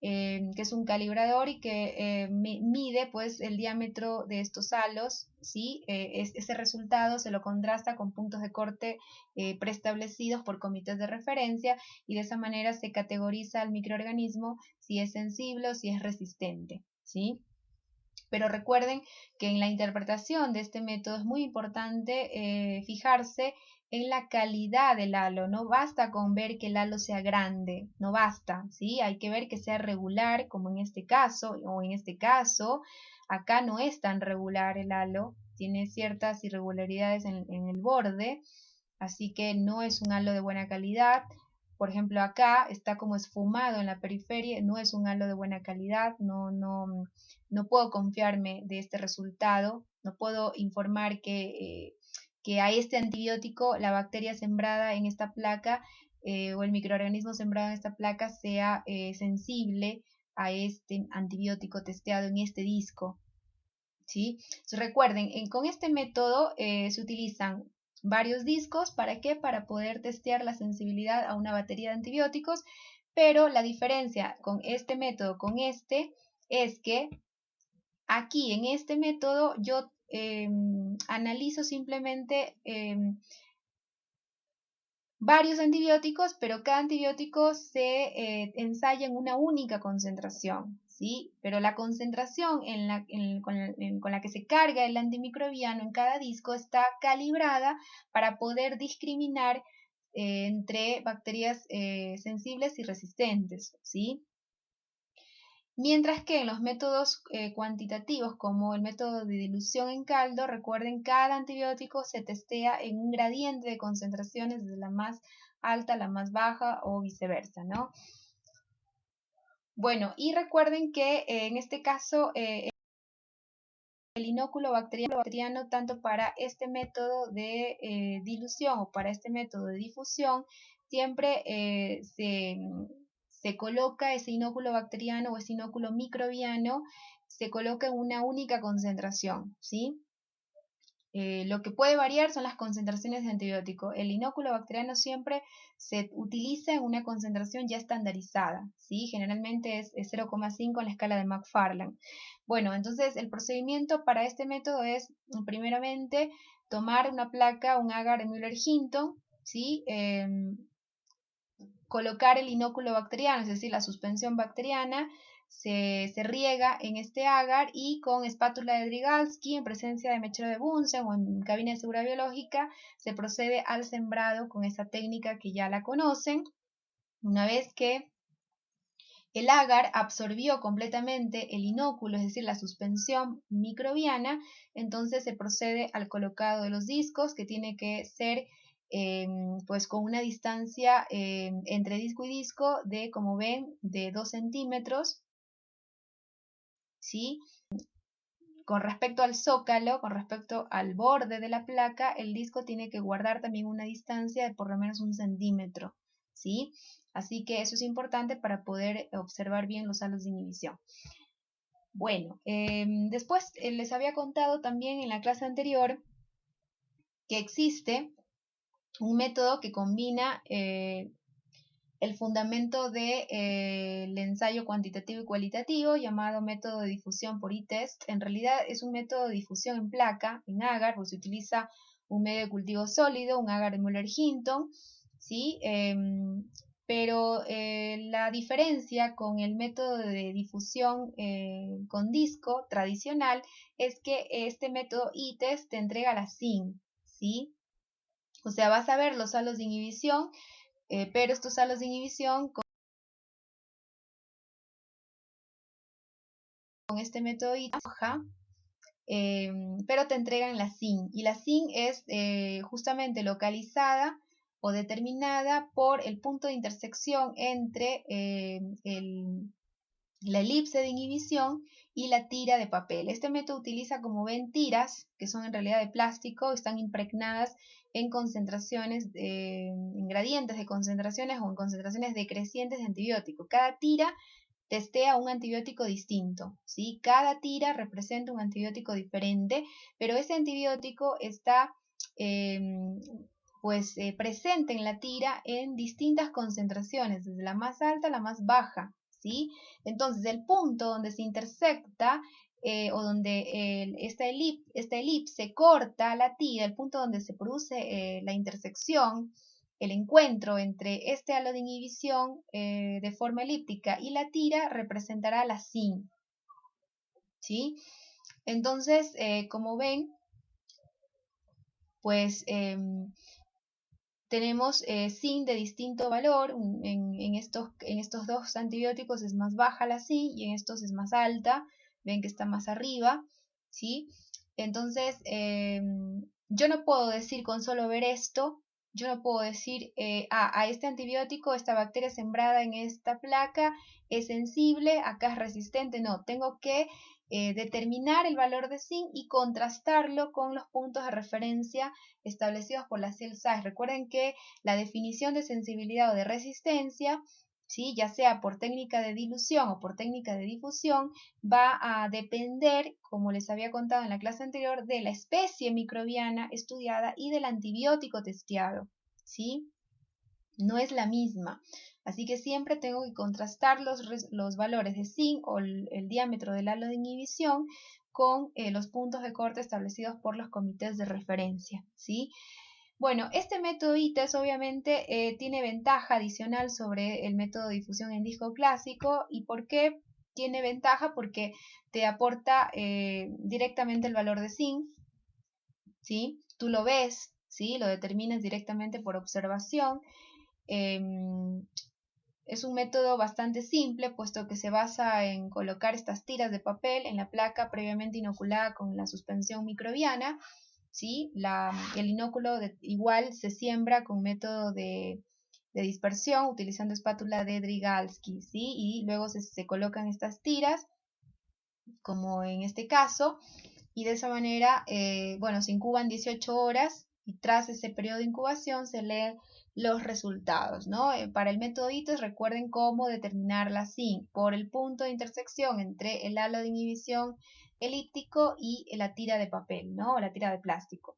que es un calibrador y que mide, pues, el diámetro de estos halos, ¿sí? Ese resultado se lo contrasta con puntos de corte preestablecidos por comités de referencia, y de esa manera se categoriza al microorganismo si es sensible o si es resistente, ¿sí? Pero recuerden que en la interpretación de este método es muy importante fijarse en la calidad del halo. No basta con ver que el halo sea grande, no basta, ¿sí? Hay que ver que sea regular, como en este caso, o en este caso. Acá no es tan regular el halo, tiene ciertas irregularidades en el borde, así que no es un halo de buena calidad. Por ejemplo, acá está como esfumado en la periferia, no es un halo de buena calidad, no puedo confiarme de este resultado, no puedo informar que a este antibiótico la bacteria sembrada en esta placa o el microorganismo sembrado en esta placa sea sensible a este antibiótico testeado en este disco, ¿sí? Entonces, recuerden, con este método se utilizan varios discos. ¿Para qué? Para poder testear la sensibilidad a una batería de antibióticos, pero la diferencia con este método con este es que aquí en este método yo analizo simplemente varios antibióticos, pero cada antibiótico se ensaya en una única concentración, ¿sí? Pero la concentración con la que se carga el antimicrobiano en cada disco está calibrada para poder discriminar entre bacterias sensibles y resistentes, ¿sí? Mientras que en los métodos cuantitativos, como el método de dilución en caldo, recuerden, cada antibiótico se testea en un gradiente de concentraciones desde la más alta a la más baja o viceversa, ¿no? Bueno, y recuerden que en este caso el inóculo bacteriano, tanto para este método de dilución o para este método de difusión, siempre se coloca ese inóculo bacteriano o ese inóculo microbiano, se coloca en una única concentración, ¿sí? Lo que puede variar son las concentraciones de antibiótico. El inóculo bacteriano siempre se utiliza en una concentración ya estandarizada, ¿sí? Generalmente es 0,5 en la escala de Macfarlane. Bueno, entonces el procedimiento para este método es, primeramente, tomar una placa, un agar de Müller-Hinton, ¿sí? Colocar el inóculo bacteriano, es decir, la suspensión bacteriana, se riega en este agar, y con espátula de Drygalski, en presencia de mechero de Bunsen o en cabina de seguridad biológica, se procede al sembrado con esta técnica que ya la conocen. Una vez que el agar absorbió completamente el inóculo, es decir, la suspensión microbiana, entonces se procede al colocado de los discos, que tiene que ser pues con una distancia entre disco y disco de, como ven, de 2 centímetros, ¿sí? Con respecto al zócalo, con respecto al borde de la placa, el disco tiene que guardar también una distancia de por lo menos 1 centímetro, ¿sí? Así que eso es importante para poder observar bien los halos de inhibición. Bueno, después les había contado también en la clase anterior que existe un método que combina el fundamento del ensayo cuantitativo y cualitativo, llamado método de difusión por i-test. En realidad es un método de difusión en placa, en agar, porque se utiliza un medio de cultivo sólido, un agar de Müller-Hinton, ¿sí? Pero la diferencia con el método de difusión con disco tradicional es que este método i-test te entrega la SIN, ¿sí? O sea, vas a ver los halos de inhibición, pero estos halos de inhibición con este método hoja, pero te entregan la SIN, y la SIN es justamente localizada o determinada por el punto de intersección entre la elipse de inhibición y la tira de papel. Este método utiliza, como ven, tiras que son en realidad de plástico, están impregnadas en concentraciones, en gradientes de concentraciones o en concentraciones decrecientes de antibiótico. Cada tira testea un antibiótico distinto, ¿sí? Cada tira representa un antibiótico diferente, pero ese antibiótico está presente en la tira en distintas concentraciones, desde la más alta a la más baja, ¿sí? Entonces, el punto donde se intersecta o donde esta elipse corta la tira, el punto donde se produce la intersección, el encuentro entre este halo de inhibición de forma elíptica y la tira representará la SIN, ¿sí? Entonces, como ven, pues tenemos SIN de distinto valor. En estos dos antibióticos es más baja la SIN y en estos es más alta. Ven que está más arriba, ¿sí? Entonces, yo no puedo decir con solo ver esto, yo no puedo decir, a este antibiótico, esta bacteria sembrada en esta placa es sensible, acá es resistente. No, tengo que determinar el valor de zinc y contrastarlo con los puntos de referencia establecidos por la CEL-SAIS. Recuerden que la definición de sensibilidad o de resistencia, ¿sí?, ya sea por técnica de dilución o por técnica de difusión, va a depender, como les había contado en la clase anterior, de la especie microbiana estudiada y del antibiótico testeado, ¿sí? No es la misma. Así que siempre tengo que contrastar los valores de zinc o el diámetro del halo de inhibición con los puntos de corte establecidos por los comités de referencia, ¿sí? Bueno, este método i-test obviamente tiene ventaja adicional sobre el método de difusión en disco clásico. ¿Y por qué tiene ventaja? Porque te aporta directamente el valor de zinc, ¿sí? Tú lo ves, ¿sí? Lo determinas directamente por observación. Es un método bastante simple, puesto que se basa en colocar estas tiras de papel en la placa previamente inoculada con la suspensión microbiana, ¿sí? El inóculo igual se siembra con método de dispersión utilizando espátula de Drygalski, ¿sí? Y luego se colocan estas tiras, como en este caso, y de esa manera, bueno, se incuban 18 horas y tras ese periodo de incubación se leen los resultados, ¿no? Para el método i-test recuerden cómo determinar la SIN por el punto de intersección entre el halo de inhibición elíptico y la tira de papel, ¿no? O la tira de plástico.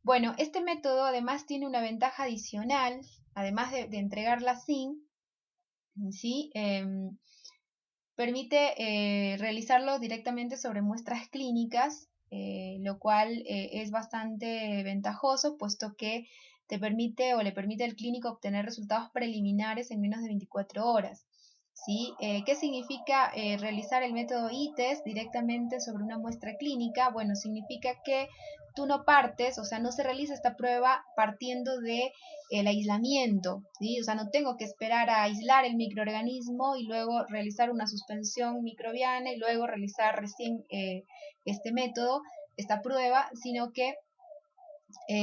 Bueno, este método además tiene una ventaja adicional, además de entregar la SIN, ¿sí? Permite realizarlo directamente sobre muestras clínicas, lo cual es bastante ventajoso, puesto que te permite o le permite al clínico obtener resultados preliminares en menos de 24 horas. ¿Sí? ¿Qué significa realizar el método ITES directamente sobre una muestra clínica? Bueno, significa que tú no partes, o sea, no se realiza esta prueba partiendo de el aislamiento, ¿sí? O sea, no tengo que esperar a aislar el microorganismo y luego realizar una suspensión microbiana y luego realizar recién este método, esta prueba, sino que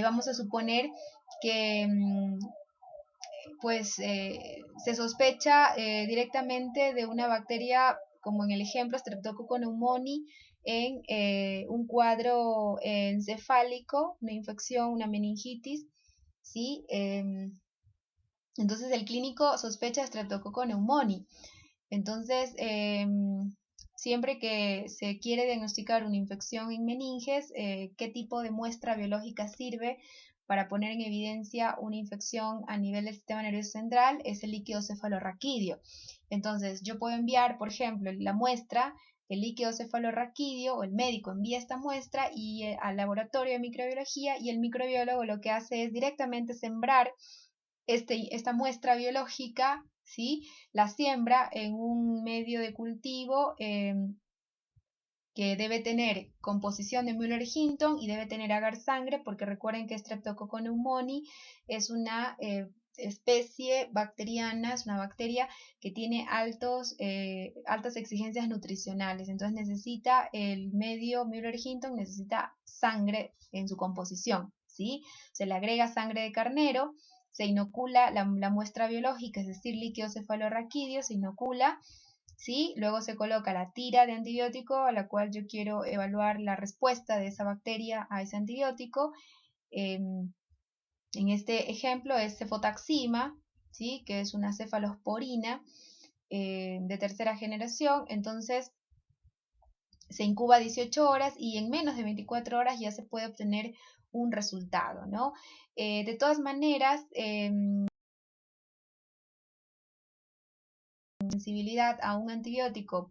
vamos a suponer que pues se sospecha directamente de una bacteria, como en el ejemplo Streptococcus pneumoniae, en un cuadro encefálico, una infección, una meningitis, ¿sí? Entonces el clínico sospecha Streptococcus pneumoniae. Entonces, siempre que se quiere diagnosticar una infección en meninges, ¿qué tipo de muestra biológica sirve para poner en evidencia una infección a nivel del sistema nervioso central? Es el líquido cefalorraquídeo. Entonces, yo puedo enviar, por ejemplo, la muestra, el líquido cefalorraquídeo, o el médico envía esta muestra al laboratorio de microbiología, y el microbiólogo lo que hace es directamente sembrar esta muestra biológica, ¿sí? La siembra en un medio de cultivo que debe tener composición de Müller-Hinton y debe tener agar sangre, porque recuerden que Streptococcus pneumoniae es una especie bacteriana, es una bacteria que tiene altas exigencias nutricionales, entonces necesita el medio Müller-Hinton, necesita sangre en su composición, ¿sí? Se le agrega sangre de carnero, se inocula la muestra biológica, es decir, líquido cefalorraquídeo, se inocula, ¿sí? Luego se coloca la tira de antibiótico a la cual yo quiero evaluar la respuesta de esa bacteria a ese antibiótico. En este ejemplo es cefotaxima, ¿sí? Que es una cefalosporina de tercera generación. Entonces se incuba 18 horas y en menos de 24 horas ya se puede obtener un resultado, ¿no? De todas maneras, sensibilidad a un antibiótico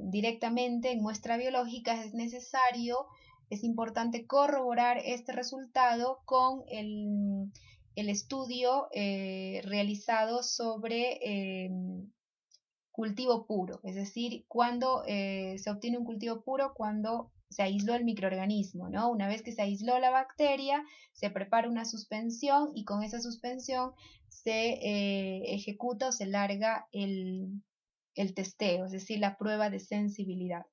directamente en muestra biológica es necesario, es importante corroborar este resultado con el estudio realizado sobre cultivo puro, es decir, cuando se obtiene un cultivo puro, cuando se aisló el microorganismo, ¿no? Una vez que se aisló la bacteria, se prepara una suspensión y con esa suspensión se ejecuta o se larga el testeo, es decir, la prueba de sensibilidad.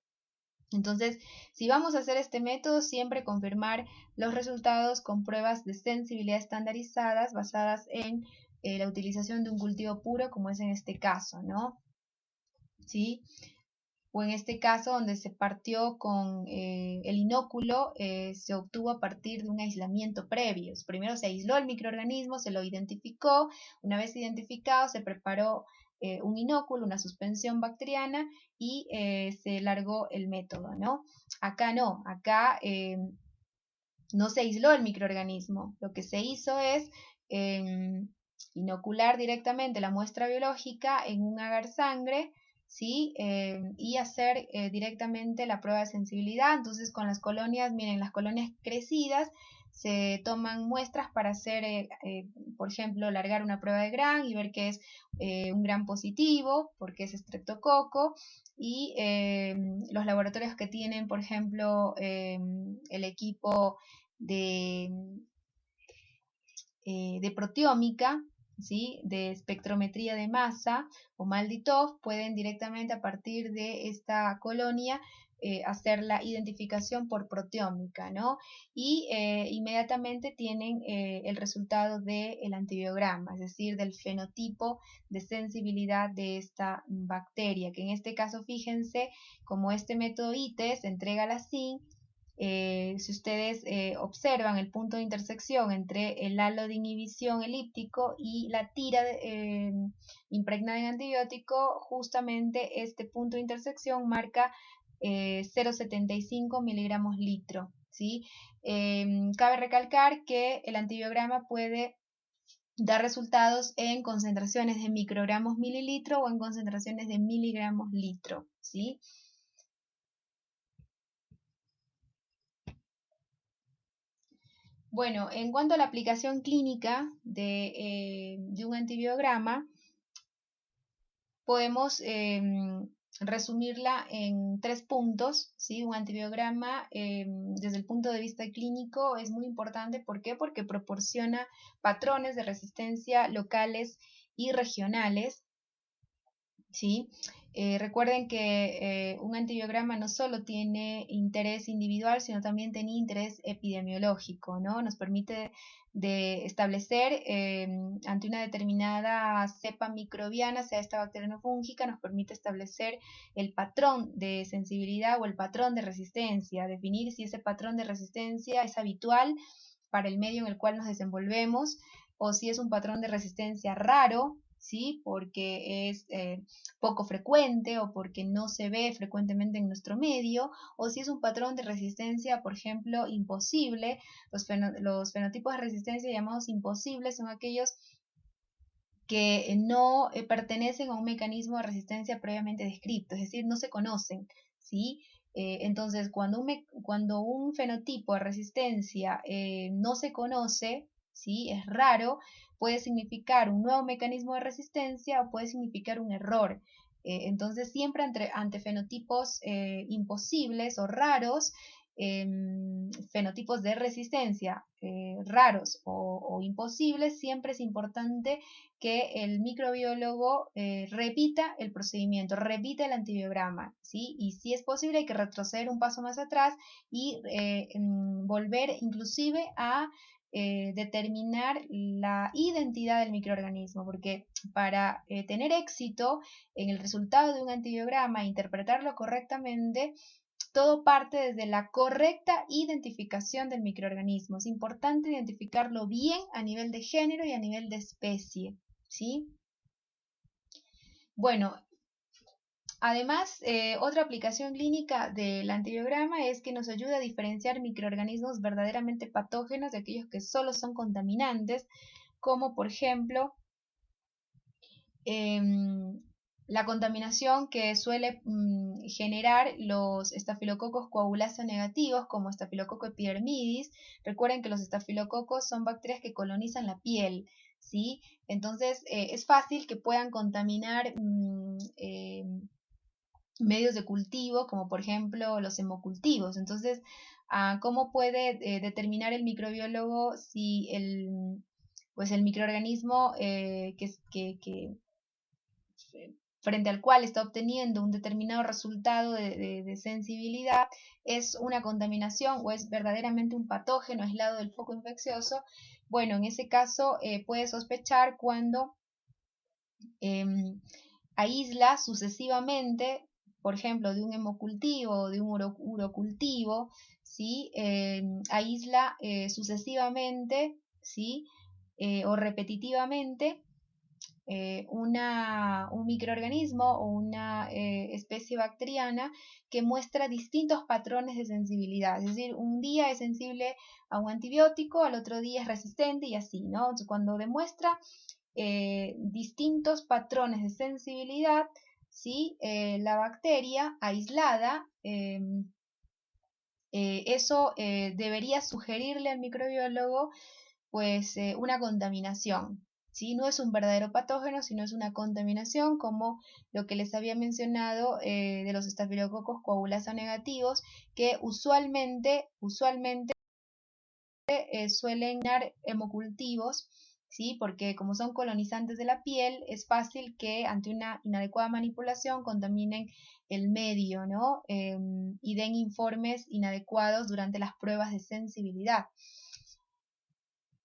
Entonces, si vamos a hacer este método, siempre confirmar los resultados con pruebas de sensibilidad estandarizadas basadas en la utilización de un cultivo puro, como es en este caso, ¿no? ¿Sí? O en este caso donde se partió con el inóculo, se obtuvo a partir de un aislamiento previo. Primero se aisló el microorganismo, se lo identificó, una vez identificado se preparó un inóculo, una suspensión bacteriana y se largó el método, ¿no? Acá no, acá no se aisló el microorganismo, lo que se hizo es inocular directamente la muestra biológica en un agar sangre, ¿sí? Y hacer directamente la prueba de sensibilidad. Entonces con las colonias, miren, las colonias crecidas se toman muestras para hacer, por ejemplo, largar una prueba de Gram y ver que es un Gram positivo, porque es estreptococo, y los laboratorios que tienen, por ejemplo, el equipo de, de proteómica, ¿sí? De espectrometría de masa o MALDI-TOF, pueden directamente a partir de esta colonia hacer la identificación por proteómica, ¿no? Y inmediatamente tienen el resultado del antibiograma, es decir, del fenotipo de sensibilidad de esta bacteria, que en este caso, fíjense, como este método ITES entrega la zinc, si ustedes observan el punto de intersección entre el halo de inhibición elíptico y la tira impregnada en antibiótico, justamente este punto de intersección marca 0,75 miligramos litro, ¿sí? Cabe recalcar que el antibiograma puede dar resultados en concentraciones de microgramos mililitro o en concentraciones de miligramos litro, ¿sí? Bueno, en cuanto a la aplicación clínica de un antibiograma, podemos resumirla en 3 puntos, ¿sí? Un antibiograma desde el punto de vista clínico es muy importante. ¿Por qué? Porque proporciona patrones de resistencia locales y regionales, ¿sí? Recuerden que un antibiograma no solo tiene interés individual, sino también tiene interés epidemiológico, ¿no? Nos permite de establecer ante una determinada cepa microbiana, sea esta bacteriana o fúngica, nos permite establecer el patrón de sensibilidad o el patrón de resistencia, definir si ese patrón de resistencia es habitual para el medio en el cual nos desenvolvemos o si es un patrón de resistencia raro, ¿sí? Porque es poco frecuente o porque no se ve frecuentemente en nuestro medio, o si es un patrón de resistencia, por ejemplo, imposible. Los fenotipos de resistencia llamados imposibles son aquellos que no pertenecen a un mecanismo de resistencia previamente descrito, es decir, no se conocen, ¿sí? Entonces, cuando un fenotipo de resistencia no se conoce, ¿sí? Es raro, puede significar un nuevo mecanismo de resistencia o puede significar un error. Entonces, siempre ante fenotipos imposibles o raros, fenotipos de resistencia raros o imposibles, siempre es importante que el microbiólogo repita el procedimiento, repita el antibiograma, ¿sí? Y si es posible hay que retroceder un paso más atrás y volver inclusive a determinar la identidad del microorganismo, porque para tener éxito en el resultado de un antibiograma e interpretarlo correctamente, todo parte desde la correcta identificación del microorganismo. Es importante identificarlo bien a nivel de género y a nivel de especie, ¿sí? Bueno, además, otra aplicación clínica del antibiograma es que nos ayuda a diferenciar microorganismos verdaderamente patógenos de aquellos que solo son contaminantes, como por ejemplo la contaminación que suele generar los estafilococos coagulasa negativos, como estafilococo epidermidis. Recuerden que los estafilococos son bacterias que colonizan la piel, ¿sí? Entonces es fácil que puedan contaminar medios de cultivo, como por ejemplo los hemocultivos. Entonces, ¿cómo puede determinar el microbiólogo si pues el microorganismo frente al cual está obteniendo un determinado resultado de sensibilidad es una contaminación o es verdaderamente un patógeno aislado del foco infeccioso? Bueno, en ese caso puede sospechar cuando aísla sucesivamente, por ejemplo, de un hemocultivo o de un urocultivo, ¿sí? Aísla sucesivamente, ¿sí? O repetitivamente un microorganismo o una especie bacteriana que muestra distintos patrones de sensibilidad. Es decir, un día es sensible a un antibiótico, al otro día es resistente y así, ¿no? Entonces, cuando demuestra distintos patrones de sensibilidad, ¿sí? La bacteria aislada, eso debería sugerirle al microbiólogo pues una contaminación, ¿sí? No es un verdadero patógeno, sino es una contaminación, como lo que les había mencionado de los estafilococos coagulasa negativos, que usualmente suelen dar hemocultivos, ¿sí? Porque como son colonizantes de la piel, es fácil que ante una inadecuada manipulación contaminen el medio, ¿no? Y den informes inadecuados durante las pruebas de sensibilidad.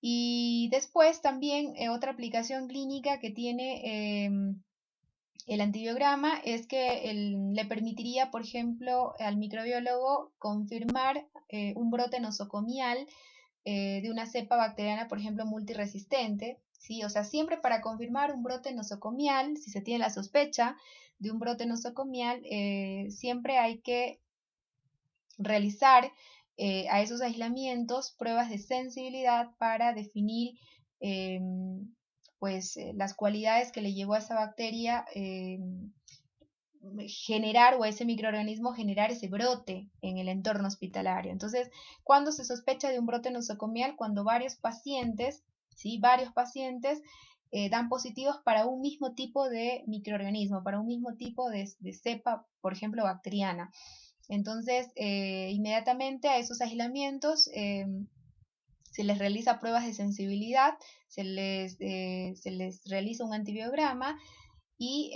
Y después también otra aplicación clínica que tiene el antibiograma es que le permitiría, por ejemplo, al microbiólogo confirmar un brote nosocomial de una cepa bacteriana, por ejemplo, multiresistente, ¿sí? O sea, siempre para confirmar un brote nosocomial, si se tiene la sospecha de un brote nosocomial, siempre hay que realizar a esos aislamientos pruebas de sensibilidad para definir pues las cualidades que le llevó a esa bacteria generar o a ese microorganismo generar ese brote en el entorno hospitalario. Entonces, cuando se sospecha de un brote nosocomial, cuando varios pacientes, ¿sí? Varios pacientes dan positivos para un mismo tipo de microorganismo, para un mismo tipo de cepa, por ejemplo, bacteriana. Entonces, inmediatamente a esos aislamientos se les realiza pruebas de sensibilidad, se les realiza un antibiograma y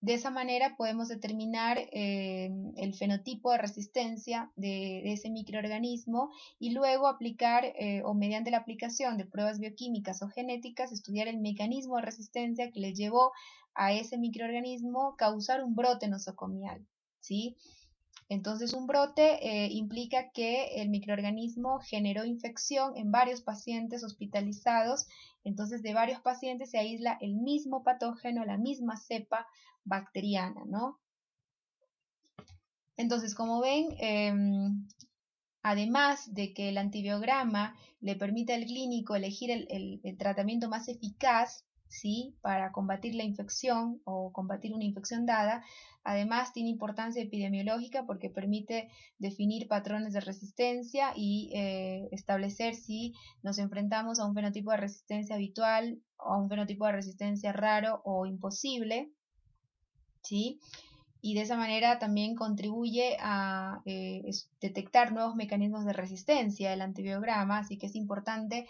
de esa manera podemos determinar el fenotipo de resistencia de ese microorganismo y luego aplicar o mediante la aplicación de pruebas bioquímicas o genéticas estudiar el mecanismo de resistencia que le llevó a ese microorganismo causar un brote nosocomial, ¿sí? Entonces un brote implica que el microorganismo generó infección en varios pacientes hospitalizados, entonces de varios pacientes se aísla el mismo patógeno, la misma cepa bacteriana, ¿no? Entonces, como ven, además de que el antibiograma le permite al clínico elegir el tratamiento más eficaz, ¿sí?, para combatir la infección o combatir una infección dada, además tiene importancia epidemiológica porque permite definir patrones de resistencia y establecer si nos enfrentamos a un fenotipo de resistencia habitual o a un fenotipo de resistencia raro o imposible, ¿sí? Y de esa manera también contribuye a detectar nuevos mecanismos de resistencia del antibiograma, así que es importante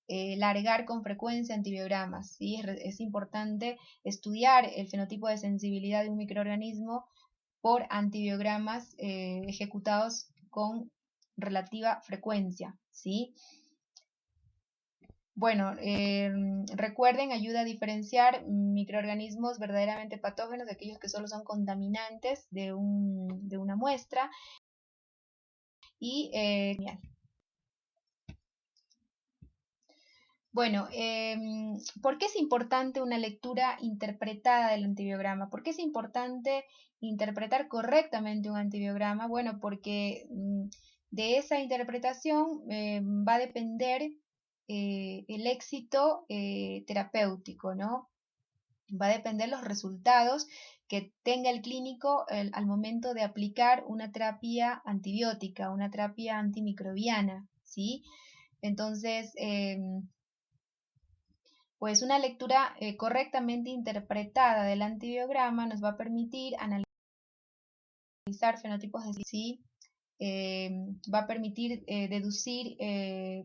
largar con frecuencia antibiogramas, ¿sí? Es importante estudiar el fenotipo de sensibilidad de un microorganismo por antibiogramas ejecutados con relativa frecuencia, ¿sí? Bueno, recuerden, ayuda a diferenciar microorganismos verdaderamente patógenos de aquellos que solo son contaminantes de una muestra. Y bueno, ¿por qué es importante una lectura interpretada del antibiograma? ¿Por qué es importante interpretar correctamente un antibiograma? Bueno, porque de esa interpretación va a depender el éxito terapéutico, ¿no? Va a depender los resultados que tenga el clínico al momento de aplicar una terapia antibiótica, una terapia antimicrobiana, ¿sí? Entonces, pues una lectura correctamente interpretada del antibiograma nos va a permitir analizar fenotipos de sí, va a permitir deducir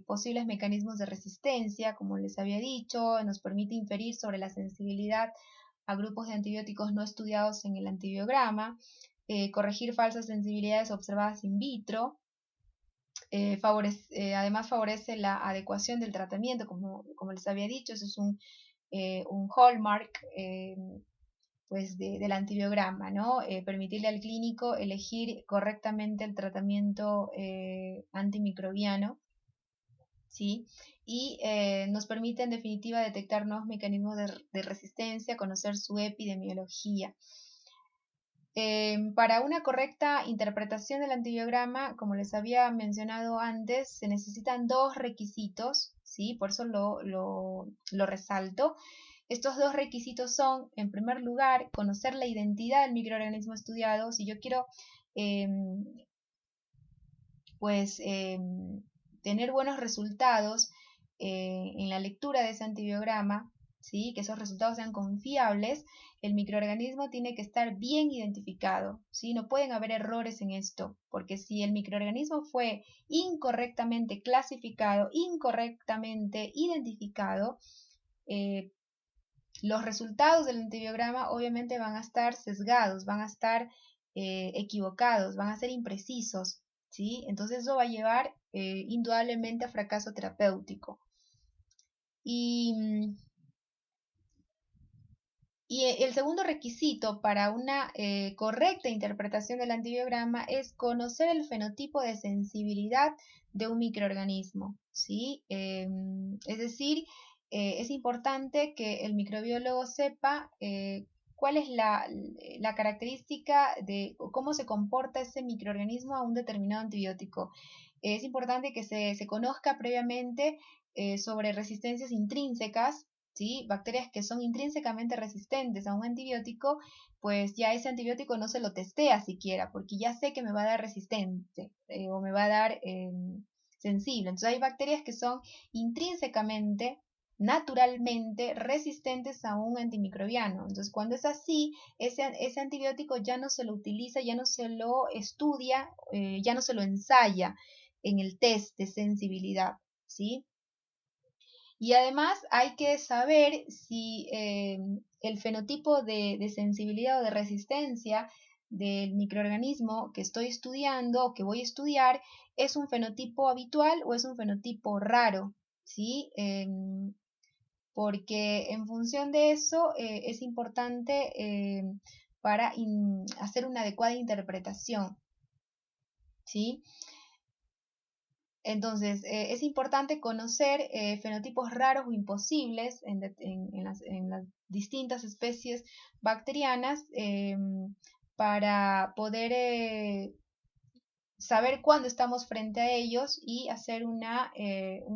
posibles mecanismos de resistencia, como les había dicho, nos permite inferir sobre la sensibilidad a grupos de antibióticos no estudiados en el antibiograma, corregir falsas sensibilidades observadas in vitro, además favorece la adecuación del tratamiento, como les había dicho, eso es un hallmark pues del antibiograma, ¿no? Permitirle al clínico elegir correctamente el tratamiento antimicrobiano, ¿sí? Y nos permite en definitiva detectar nuevos mecanismos de resistencia, conocer su epidemiología. Para una correcta interpretación del antibiograma, como les había mencionado antes, se necesitan dos requisitos, ¿sí? Por eso lo resalto. Estos dos requisitos son, en primer lugar, conocer la identidad del microorganismo estudiado. Si yo quiero, tener buenos resultados en la lectura de ese antibiograma, ¿sí?, que esos resultados sean confiables, el microorganismo tiene que estar bien identificado, ¿sí? No pueden haber errores en esto, porque si el microorganismo fue incorrectamente clasificado, incorrectamente identificado, los resultados del antibiograma obviamente van a estar sesgados, van a estar equivocados, van a ser imprecisos, ¿sí? Entonces eso va a llevar indudablemente a fracaso terapéutico. Y el segundo requisito para una correcta interpretación del antibiograma es conocer el fenotipo de sensibilidad de un microorganismo, ¿sí? Es decir, es importante que el microbiólogo sepa cuál es la característica de cómo se comporta ese microorganismo a un determinado antibiótico. Es importante que se conozca previamente sobre resistencias intrínsecas, ¿sí? Bacterias que son intrínsecamente resistentes a un antibiótico, pues ya ese antibiótico no se lo testea siquiera, porque ya sé que me va a dar resistente o me va a dar sensible. Entonces hay bacterias que son intrínsecamente naturalmente resistentes a un antimicrobiano. Entonces, cuando es así, ese antibiótico ya no se lo utiliza, ya no se lo estudia, ya no se lo ensaya en el test de sensibilidad, ¿sí? Y además hay que saber si el fenotipo de sensibilidad o de resistencia del microorganismo que estoy estudiando o que voy a estudiar es un fenotipo habitual o es un fenotipo raro, ¿sí? Porque en función de eso es importante para hacer una adecuada interpretación, ¿sí? Entonces, es importante conocer fenotipos raros o imposibles en las distintas especies bacterianas para poder saber cuándo estamos frente a ellos y hacer un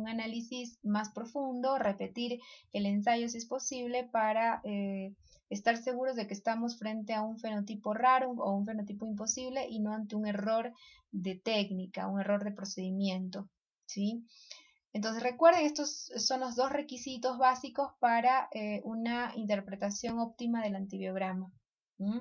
análisis más profundo, repetir el ensayo si es posible para estar seguros de que estamos frente a un fenotipo raro o un fenotipo imposible y no ante un error de técnica, un error de procedimiento, ¿sí? Entonces recuerden, estos son los dos requisitos básicos para una interpretación óptima del antibiograma. ¿Mm?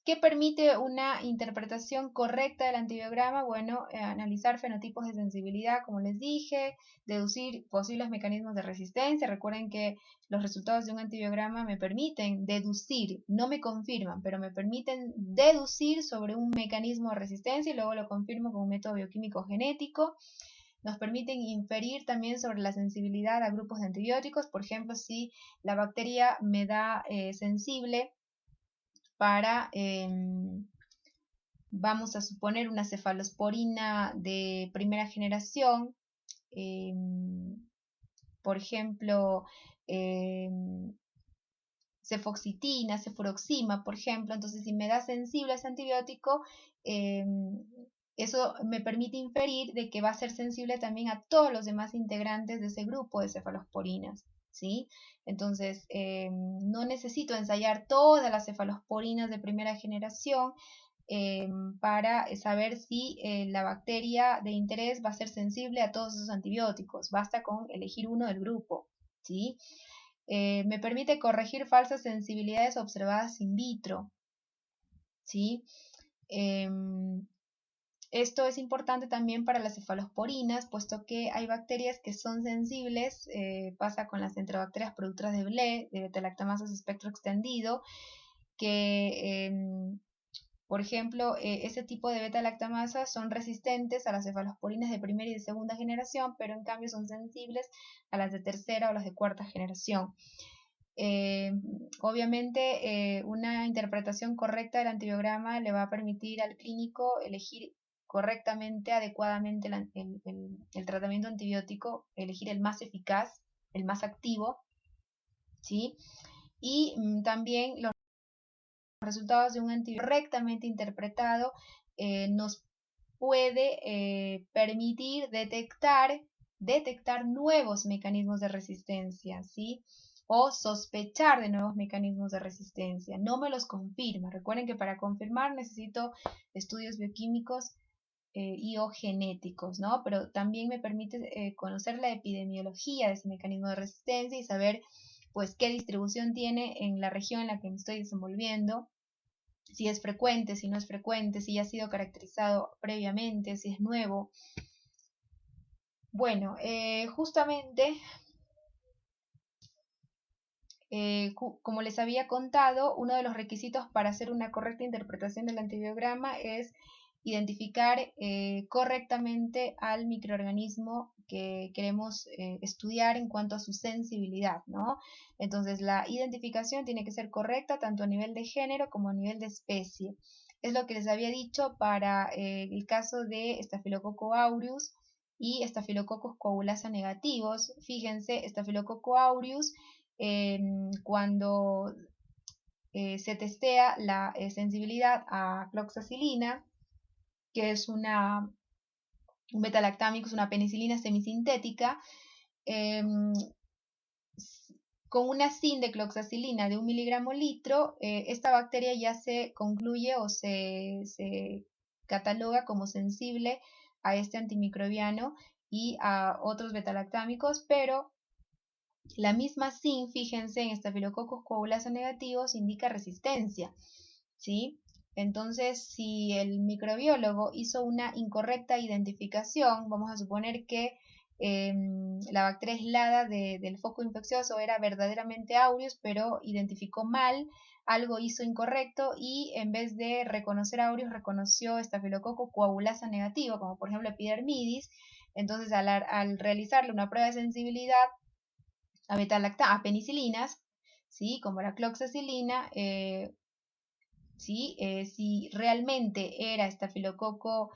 ¿Qué permite una interpretación correcta del antibiograma? Bueno, analizar fenotipos de sensibilidad, como les dije, deducir posibles mecanismos de resistencia. Recuerden que los resultados de un antibiograma me permiten deducir, no me confirman, pero me permiten deducir sobre un mecanismo de resistencia y luego lo confirmo con un método bioquímico genético. Nos permiten inferir también sobre la sensibilidad a grupos de antibióticos. Por ejemplo, si la bacteria me da sensible para, vamos a suponer, una cefalosporina de primera generación, por ejemplo, cefoxitina, cefuroxima, por ejemplo. Entonces, si me da sensible a ese antibiótico, eso me permite inferir de que va a ser sensible también a todos los demás integrantes de ese grupo de cefalosporinas, ¿sí? Entonces, no necesito ensayar todas las cefalosporinas de primera generación para saber si la bacteria de interés va a ser sensible a todos esos antibióticos. Basta con elegir uno del grupo, ¿sí? Me permite corregir falsas sensibilidades observadas in vitro, ¿sí? Esto es importante también para las cefalosporinas, puesto que hay bacterias que son sensibles, pasa con las enterobacterias productoras de BLE, de beta-lactamasas espectro extendido, que, por ejemplo, ese tipo de beta-lactamasas son resistentes a las cefalosporinas de primera y de segunda generación, pero en cambio son sensibles a las de tercera o las de cuarta generación. Obviamente, una interpretación correcta del antibiograma le va a permitir al clínico elegir correctamente, adecuadamente el tratamiento antibiótico, elegir el más eficaz, el más activo, ¿sí? Y también los resultados de un antibiótico correctamente interpretado nos puede permitir detectar nuevos mecanismos de resistencia, ¿sí? O sospechar de nuevos mecanismos de resistencia. No me los confirma. Recuerden que para confirmar necesito estudios bioquímicos y o genéticos, ¿no? Pero también me permite conocer la epidemiología de ese mecanismo de resistencia y saber, pues, qué distribución tiene en la región en la que me estoy desenvolviendo, si es frecuente, si no es frecuente, si ya ha sido caracterizado previamente, si es nuevo. Bueno, justamente, como les había contado, uno de los requisitos para hacer una correcta interpretación del antibiograma es identificar correctamente al microorganismo que queremos estudiar en cuanto a su sensibilidad, ¿no? Entonces, la identificación tiene que ser correcta tanto a nivel de género como a nivel de especie. Es lo que les había dicho para el caso de Staphylococcus aureus y Staphylococcus coagulasa negativos. Fíjense, Staphylococcus aureus, cuando se testea la sensibilidad a cloxacilina, que es un beta-lactámico, es una penicilina semisintética, con una SIN de cloxacilina de 1 miligramo litro, esta bacteria ya se concluye o se cataloga como sensible a este antimicrobiano y a otros betalactámicos, pero la misma zinc, fíjense, en Staphylococcus coagulasa negativos indica resistencia, ¿sí? Entonces, si el microbiólogo hizo una incorrecta identificación, vamos a suponer que la bacteria aislada del foco infeccioso era verdaderamente aureus, pero identificó mal, algo hizo incorrecto y en vez de reconocer aureus, reconoció Staphylococcus coagulasa negativo, como por ejemplo epidermidis. Entonces, al realizarle una prueba de sensibilidad a penicilinas, ¿sí? Como la cloxacilina, ¿sí? Si realmente era estafilococo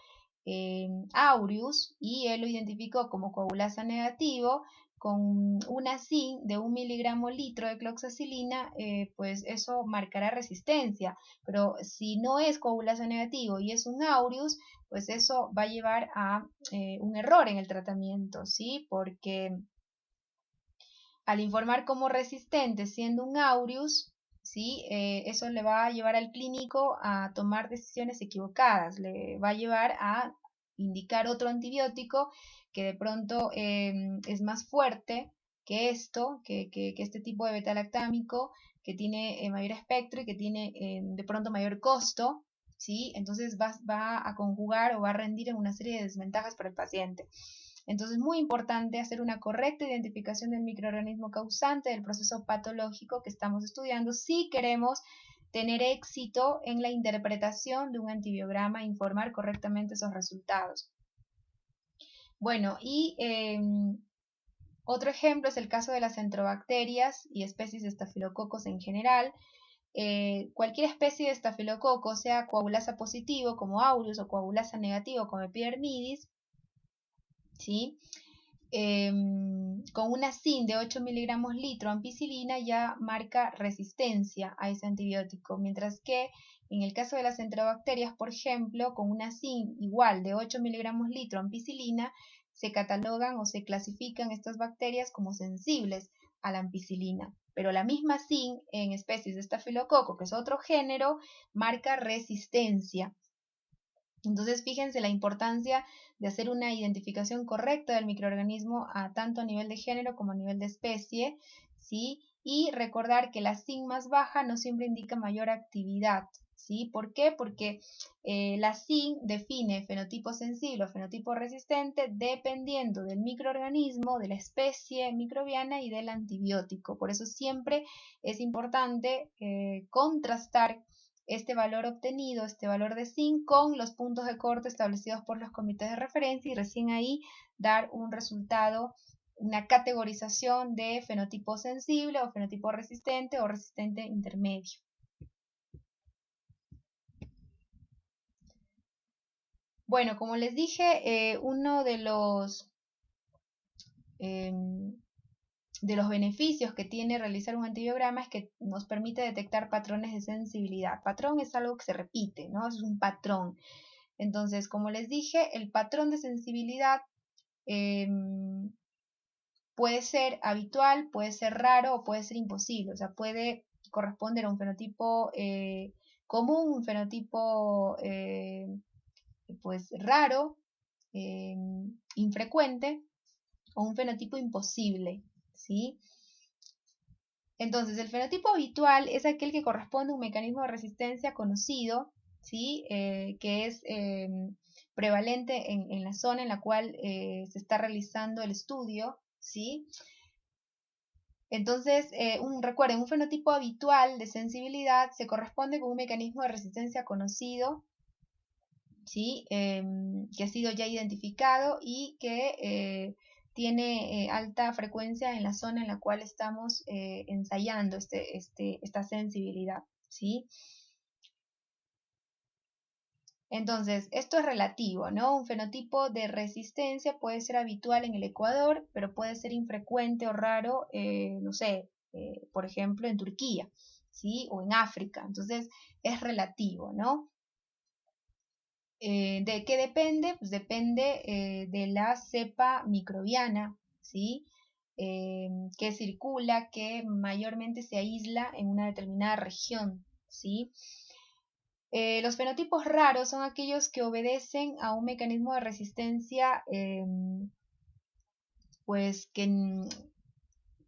aureus y él lo identificó como coagulasa negativo, con una zinc de 1 miligramo litro de cloxacilina, pues eso marcará resistencia. Pero si no es coagulasa negativo y es un aureus, pues eso va a llevar a un error en el tratamiento, ¿sí? Porque al informar como resistente siendo un aureus, ¿sí? Eso le va a llevar al clínico a tomar decisiones equivocadas, le va a llevar a indicar otro antibiótico que de pronto es más fuerte que este tipo de betalactámico, que tiene mayor espectro y que tiene de pronto mayor costo, ¿sí? Entonces va a conjugar o va a rendir en una serie de desventajas para el paciente. Entonces es muy importante hacer una correcta identificación del microorganismo causante del proceso patológico que estamos estudiando si queremos tener éxito en la interpretación de un antibiograma e informar correctamente esos resultados. Bueno, y otro ejemplo es el caso de las enterobacterias y especies de estafilococos en general. Cualquier especie de estafilococo, sea coagulasa positivo como aureus o coagulasa negativo como epidermidis, ¿sí? Con una zinc de 8 miligramos litro ampicilina ya marca resistencia a ese antibiótico, mientras que en el caso de las enterobacterias, por ejemplo, con una zinc igual de 8 miligramos litro ampicilina, se catalogan o se clasifican estas bacterias como sensibles a la ampicilina. Pero la misma zinc en especies de estafilococo, que es otro género, marca resistencia. Entonces, fíjense la importancia de hacer una identificación correcta del microorganismo tanto a nivel de género como a nivel de especie, ¿sí? Y recordar que la zinc más baja no siempre indica mayor actividad, ¿sí? ¿Por qué? Porque la zinc define fenotipo sensible o fenotipo resistente dependiendo del microorganismo, de la especie microbiana y del antibiótico. Por eso siempre es importante contrastar este valor obtenido, este valor de zinc, con los puntos de corte establecidos por los comités de referencia y recién ahí dar un resultado, una categorización de fenotipo sensible o fenotipo resistente o resistente intermedio. Bueno, como les dije, uno de los beneficios que tiene realizar un antibiograma es que nos permite detectar patrones de sensibilidad. Patrón es algo que se repite, ¿no? Es un patrón. Entonces, como les dije, el patrón de sensibilidad puede ser habitual, puede ser raro o puede ser imposible. O sea, puede corresponder a un fenotipo común, un fenotipo pues raro, infrecuente o un fenotipo imposible, ¿sí? Entonces, el fenotipo habitual es aquel que corresponde a un mecanismo de resistencia conocido, ¿sí? Que es prevalente en la zona en la cual se está realizando el estudio, ¿sí? Entonces, recuerden, un fenotipo habitual de sensibilidad se corresponde con un mecanismo de resistencia conocido, ¿sí? Que ha sido ya identificado y que tiene alta frecuencia en la zona en la cual estamos ensayando esta sensibilidad, ¿sí? Entonces, esto es relativo, ¿no? Un fenotipo de resistencia puede ser habitual en el Ecuador, pero puede ser infrecuente o raro, no sé, por ejemplo, en Turquía, ¿sí? O en África. Entonces, es relativo, ¿no? ¿De qué depende? Pues depende de la cepa microbiana, ¿sí? Que circula, que mayormente se aísla en una determinada región, ¿sí? Los fenotipos raros son aquellos que obedecen a un mecanismo de resistencia pues que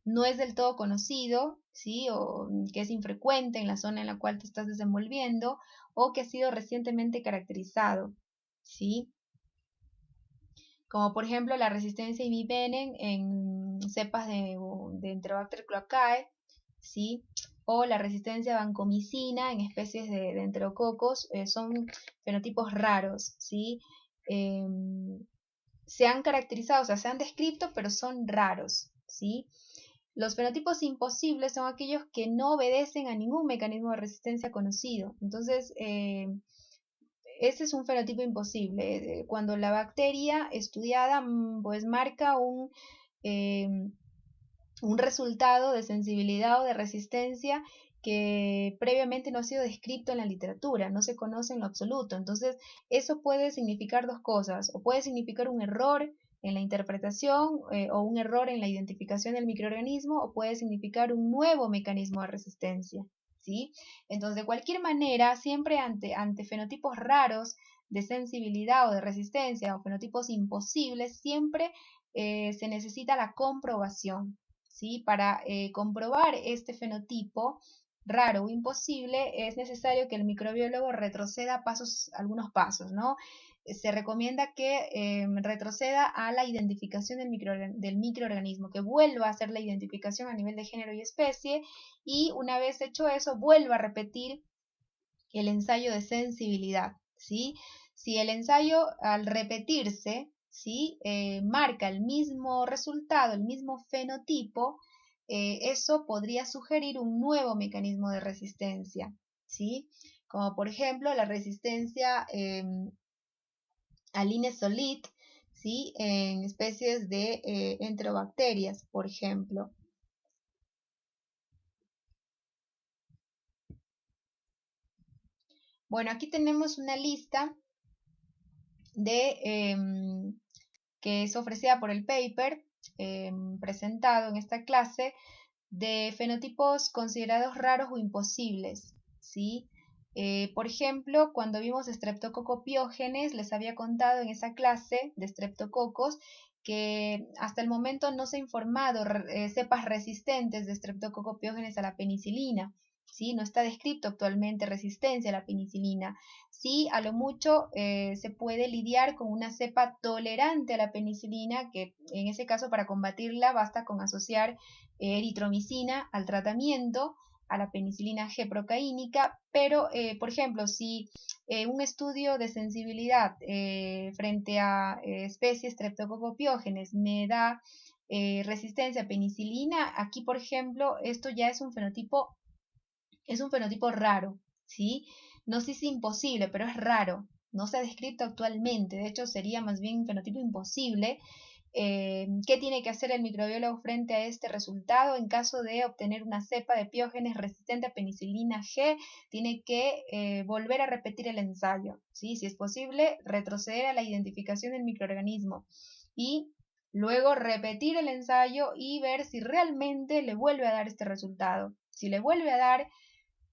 no es del todo conocido, ¿sí? O que es infrecuente en la zona en la cual te estás desenvolviendo, o que ha sido recientemente caracterizado, ¿sí? Como por ejemplo la resistencia imipenem en cepas de Enterobacter cloacae, ¿sí? O la resistencia a vancomicina en especies de enterococos, son fenotipos raros, ¿sí? Se han caracterizado, o sea, se han descrito, pero son raros, ¿sí? Los fenotipos imposibles son aquellos que no obedecen a ningún mecanismo de resistencia conocido. Entonces, ese es un fenotipo imposible. Cuando la bacteria estudiada pues marca un resultado de sensibilidad o de resistencia que previamente no ha sido descrito en la literatura, no se conoce en lo absoluto. Entonces, eso puede significar dos cosas, o puede significar un error en la interpretación o un error en la identificación del microorganismo, o puede significar un nuevo mecanismo de resistencia, ¿sí? Entonces, de cualquier manera, siempre ante fenotipos raros de sensibilidad o de resistencia o fenotipos imposibles, siempre se necesita la comprobación, ¿sí? Para comprobar este fenotipo raro o imposible, es necesario que el microbiólogo retroceda algunos pasos, ¿no? Se recomienda que retroceda a la identificación del microorganismo, que vuelva a hacer la identificación a nivel de género y especie, y una vez hecho eso, vuelva a repetir el ensayo de sensibilidad, ¿sí? Si el ensayo al repetirse, ¿sí? Marca el mismo resultado, el mismo fenotipo, eso podría sugerir un nuevo mecanismo de resistencia, ¿sí? Como por ejemplo la resistencia al inesolit, ¿sí? En especies de enterobacterias, por ejemplo. Bueno, aquí tenemos una lista de que es ofrecida por el paper presentado en esta clase de fenotipos considerados raros o imposibles, ¿sí? Por ejemplo, cuando vimos Streptococcus les había contado en esa clase de streptococos que hasta el momento no se ha informado cepas resistentes de Streptococcus a la penicilina, ¿sí? No está descrito actualmente resistencia a la penicilina. Sí, a lo mucho se puede lidiar con una cepa tolerante a la penicilina, que en ese caso para combatirla basta con asociar eritromicina al tratamiento, a la penicilina G procaínica, pero por ejemplo, si un estudio de sensibilidad frente a especies streptococcus me da resistencia a penicilina, aquí por ejemplo, esto ya es un fenotipo raro, ¿sí? No sé si es imposible, pero es raro. No se ha descrito actualmente. De hecho, sería más bien un fenotipo imposible. ¿Qué tiene que hacer el microbiólogo frente a este resultado? En caso de obtener una cepa de piógenes resistente a penicilina G, tiene que volver a repetir el ensayo, ¿sí? Si es posible, retroceder a la identificación del microorganismo y luego repetir el ensayo y ver si realmente le vuelve a dar este resultado. Si le vuelve a dar,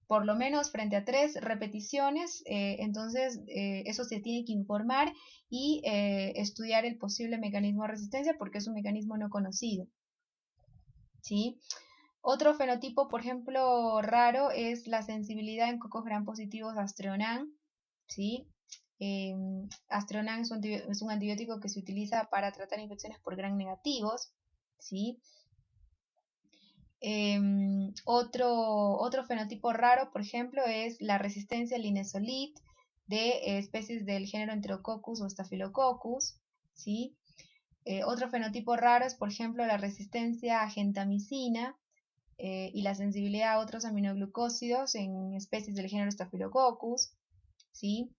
por lo menos frente a 3 repeticiones, entonces eso se tiene que informar y estudiar el posible mecanismo de resistencia porque es un mecanismo no conocido, ¿sí? Otro fenotipo, por ejemplo, raro es la sensibilidad en cocos gram positivos a Astreonan, ¿sí? Astreonan es un antibiótico que se utiliza para tratar infecciones por gram negativos, ¿sí? Otro fenotipo raro, por ejemplo, es la resistencia al inesolit de especies del género Enterococcus o Staphylococcus, ¿sí? Otro fenotipo raro es, por ejemplo, la resistencia a gentamicina y la sensibilidad a otros aminoglucósidos en especies del género Staphylococcus, ¿sí?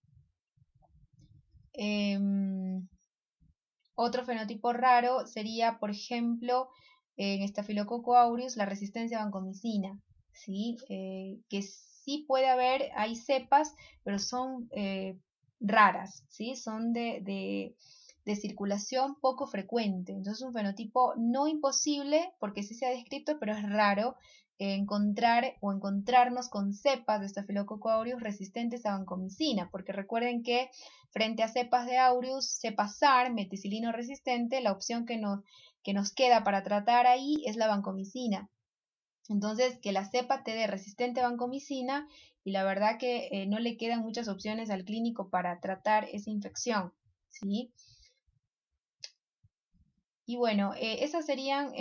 Otro fenotipo raro sería, por ejemplo, en Staphylococcus aureus, la resistencia a vancomicina, ¿sí? Que sí puede haber, hay cepas, pero son raras, ¿sí? Son de circulación poco frecuente. Entonces, un fenotipo no imposible, porque sí se ha descrito, pero es raro encontrarnos con cepas de Staphylococcus aureus resistentes a vancomicina, porque recuerden que frente a cepas de aureus, cepa SAR, meticilino resistente, la opción que nos queda para tratar ahí es la vancomicina. Entonces, que la cepa te dé resistente a vancomicina y la verdad que no le quedan muchas opciones al clínico para tratar esa infección, ¿sí? Y bueno, esos serían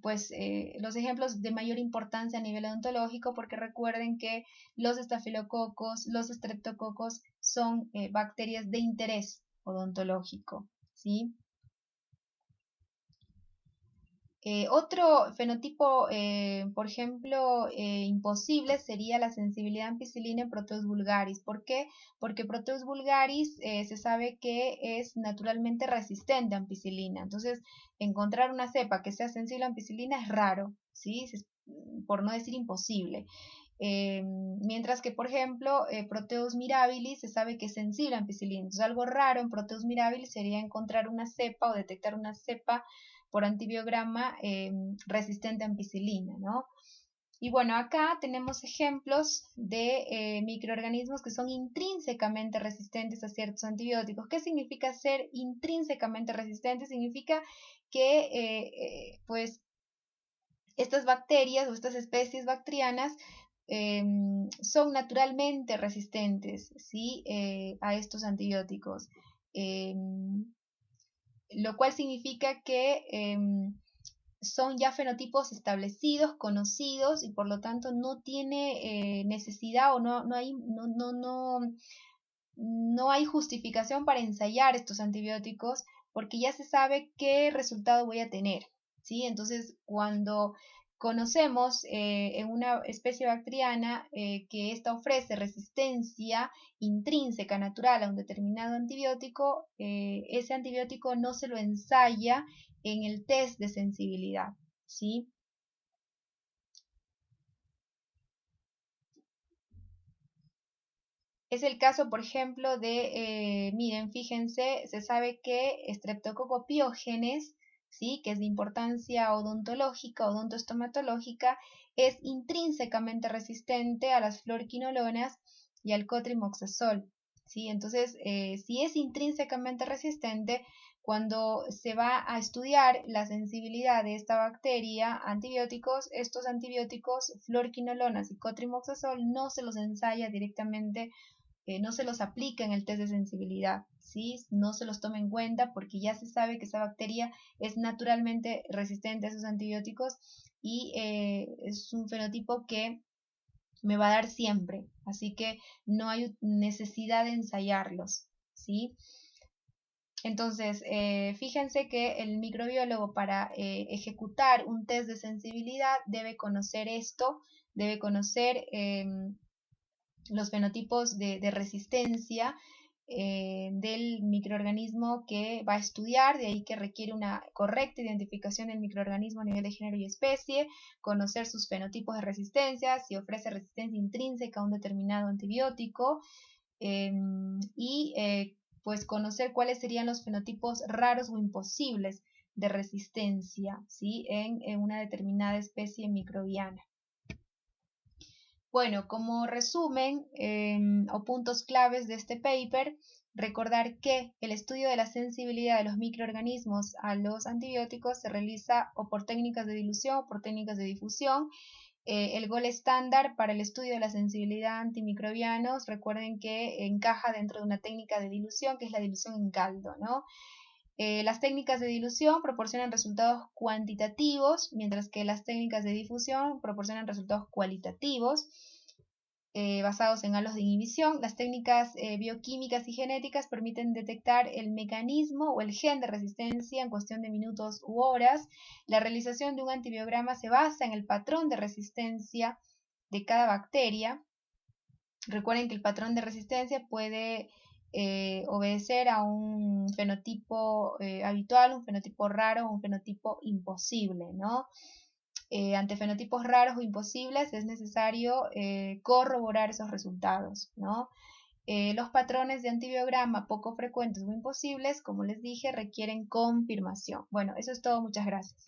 los ejemplos de mayor importancia a nivel odontológico, porque recuerden que los estafilococos, los estreptococos son bacterias de interés odontológico, ¿sí? Otro fenotipo, por ejemplo, imposible sería la sensibilidad a ampicilina en Proteus vulgaris. ¿Por qué? Porque Proteus vulgaris se sabe que es naturalmente resistente a ampicilina. Entonces, encontrar una cepa que sea sensible a ampicilina es raro, ¿sí? Por no decir imposible. Mientras que, por ejemplo, Proteus mirabilis se sabe que es sensible a ampicilina. Entonces, algo raro en Proteus mirabilis sería encontrar una cepa o detectar una cepa por antibiograma resistente a ampicilina, ¿no? Y bueno, acá tenemos ejemplos de microorganismos que son intrínsecamente resistentes a ciertos antibióticos. ¿Qué significa ser intrínsecamente resistente? Significa que pues estas bacterias o estas especies bacterianas son naturalmente resistentes, ¿sí? A estos antibióticos. Lo cual significa que son ya fenotipos establecidos, conocidos, y por lo tanto no tiene necesidad o no hay justificación para ensayar estos antibióticos porque ya se sabe qué resultado voy a tener, ¿sí? Entonces, cuando conocemos en una especie bacteriana que ésta ofrece resistencia intrínseca natural a un determinado antibiótico, ese antibiótico no se lo ensaya en el test de sensibilidad, ¿sí? Es el caso, por ejemplo, de, miren, fíjense, se sabe que Streptococcus pyogenes, ¿sí? Que es de importancia odontológica, odontoestomatológica, es intrínsecamente resistente a las fluoroquinolonas y al cotrimoxazol, ¿sí? Entonces, si es intrínsecamente resistente, cuando se va a estudiar la sensibilidad de esta bacteria a antibióticos, estos antibióticos, fluoroquinolonas y cotrimoxazol, no se los ensaya directamente, no se los aplica en el test de sensibilidad, ¿sí? No se los toma en cuenta porque ya se sabe que esa bacteria es naturalmente resistente a esos antibióticos y es un fenotipo que me va a dar siempre, así que no hay necesidad de ensayarlos, ¿sí? Entonces, fíjense que el microbiólogo para ejecutar un test de sensibilidad debe conocer esto, debe conocer los fenotipos de resistencia del microorganismo que va a estudiar, de ahí que requiere una correcta identificación del microorganismo a nivel de género y especie, conocer sus fenotipos de resistencia, si ofrece resistencia intrínseca a un determinado antibiótico, y pues conocer cuáles serían los fenotipos raros o imposibles de resistencia, ¿sí? en una determinada especie microbiana. Bueno, como resumen o puntos claves de este paper, recordar que el estudio de la sensibilidad de los microorganismos a los antibióticos se realiza o por técnicas de dilución o por técnicas de difusión. El gold estándar para el estudio de la sensibilidad a antimicrobianos, recuerden que encaja dentro de una técnica de dilución, que es la dilución en caldo, ¿no? Las técnicas de dilución proporcionan resultados cuantitativos, mientras que las técnicas de difusión proporcionan resultados cualitativos, basados en halos de inhibición. Las técnicas bioquímicas y genéticas permiten detectar el mecanismo o el gen de resistencia en cuestión de minutos u horas. La realización de un antibiograma se basa en el patrón de resistencia de cada bacteria. Recuerden que el patrón de resistencia puede obedecer a un fenotipo habitual, un fenotipo raro, un fenotipo imposible, ¿no? Ante fenotipos raros o imposibles es necesario corroborar esos resultados, ¿no? Los patrones de antibiograma poco frecuentes o imposibles, como les dije, requieren confirmación. Bueno, eso es todo. Muchas gracias.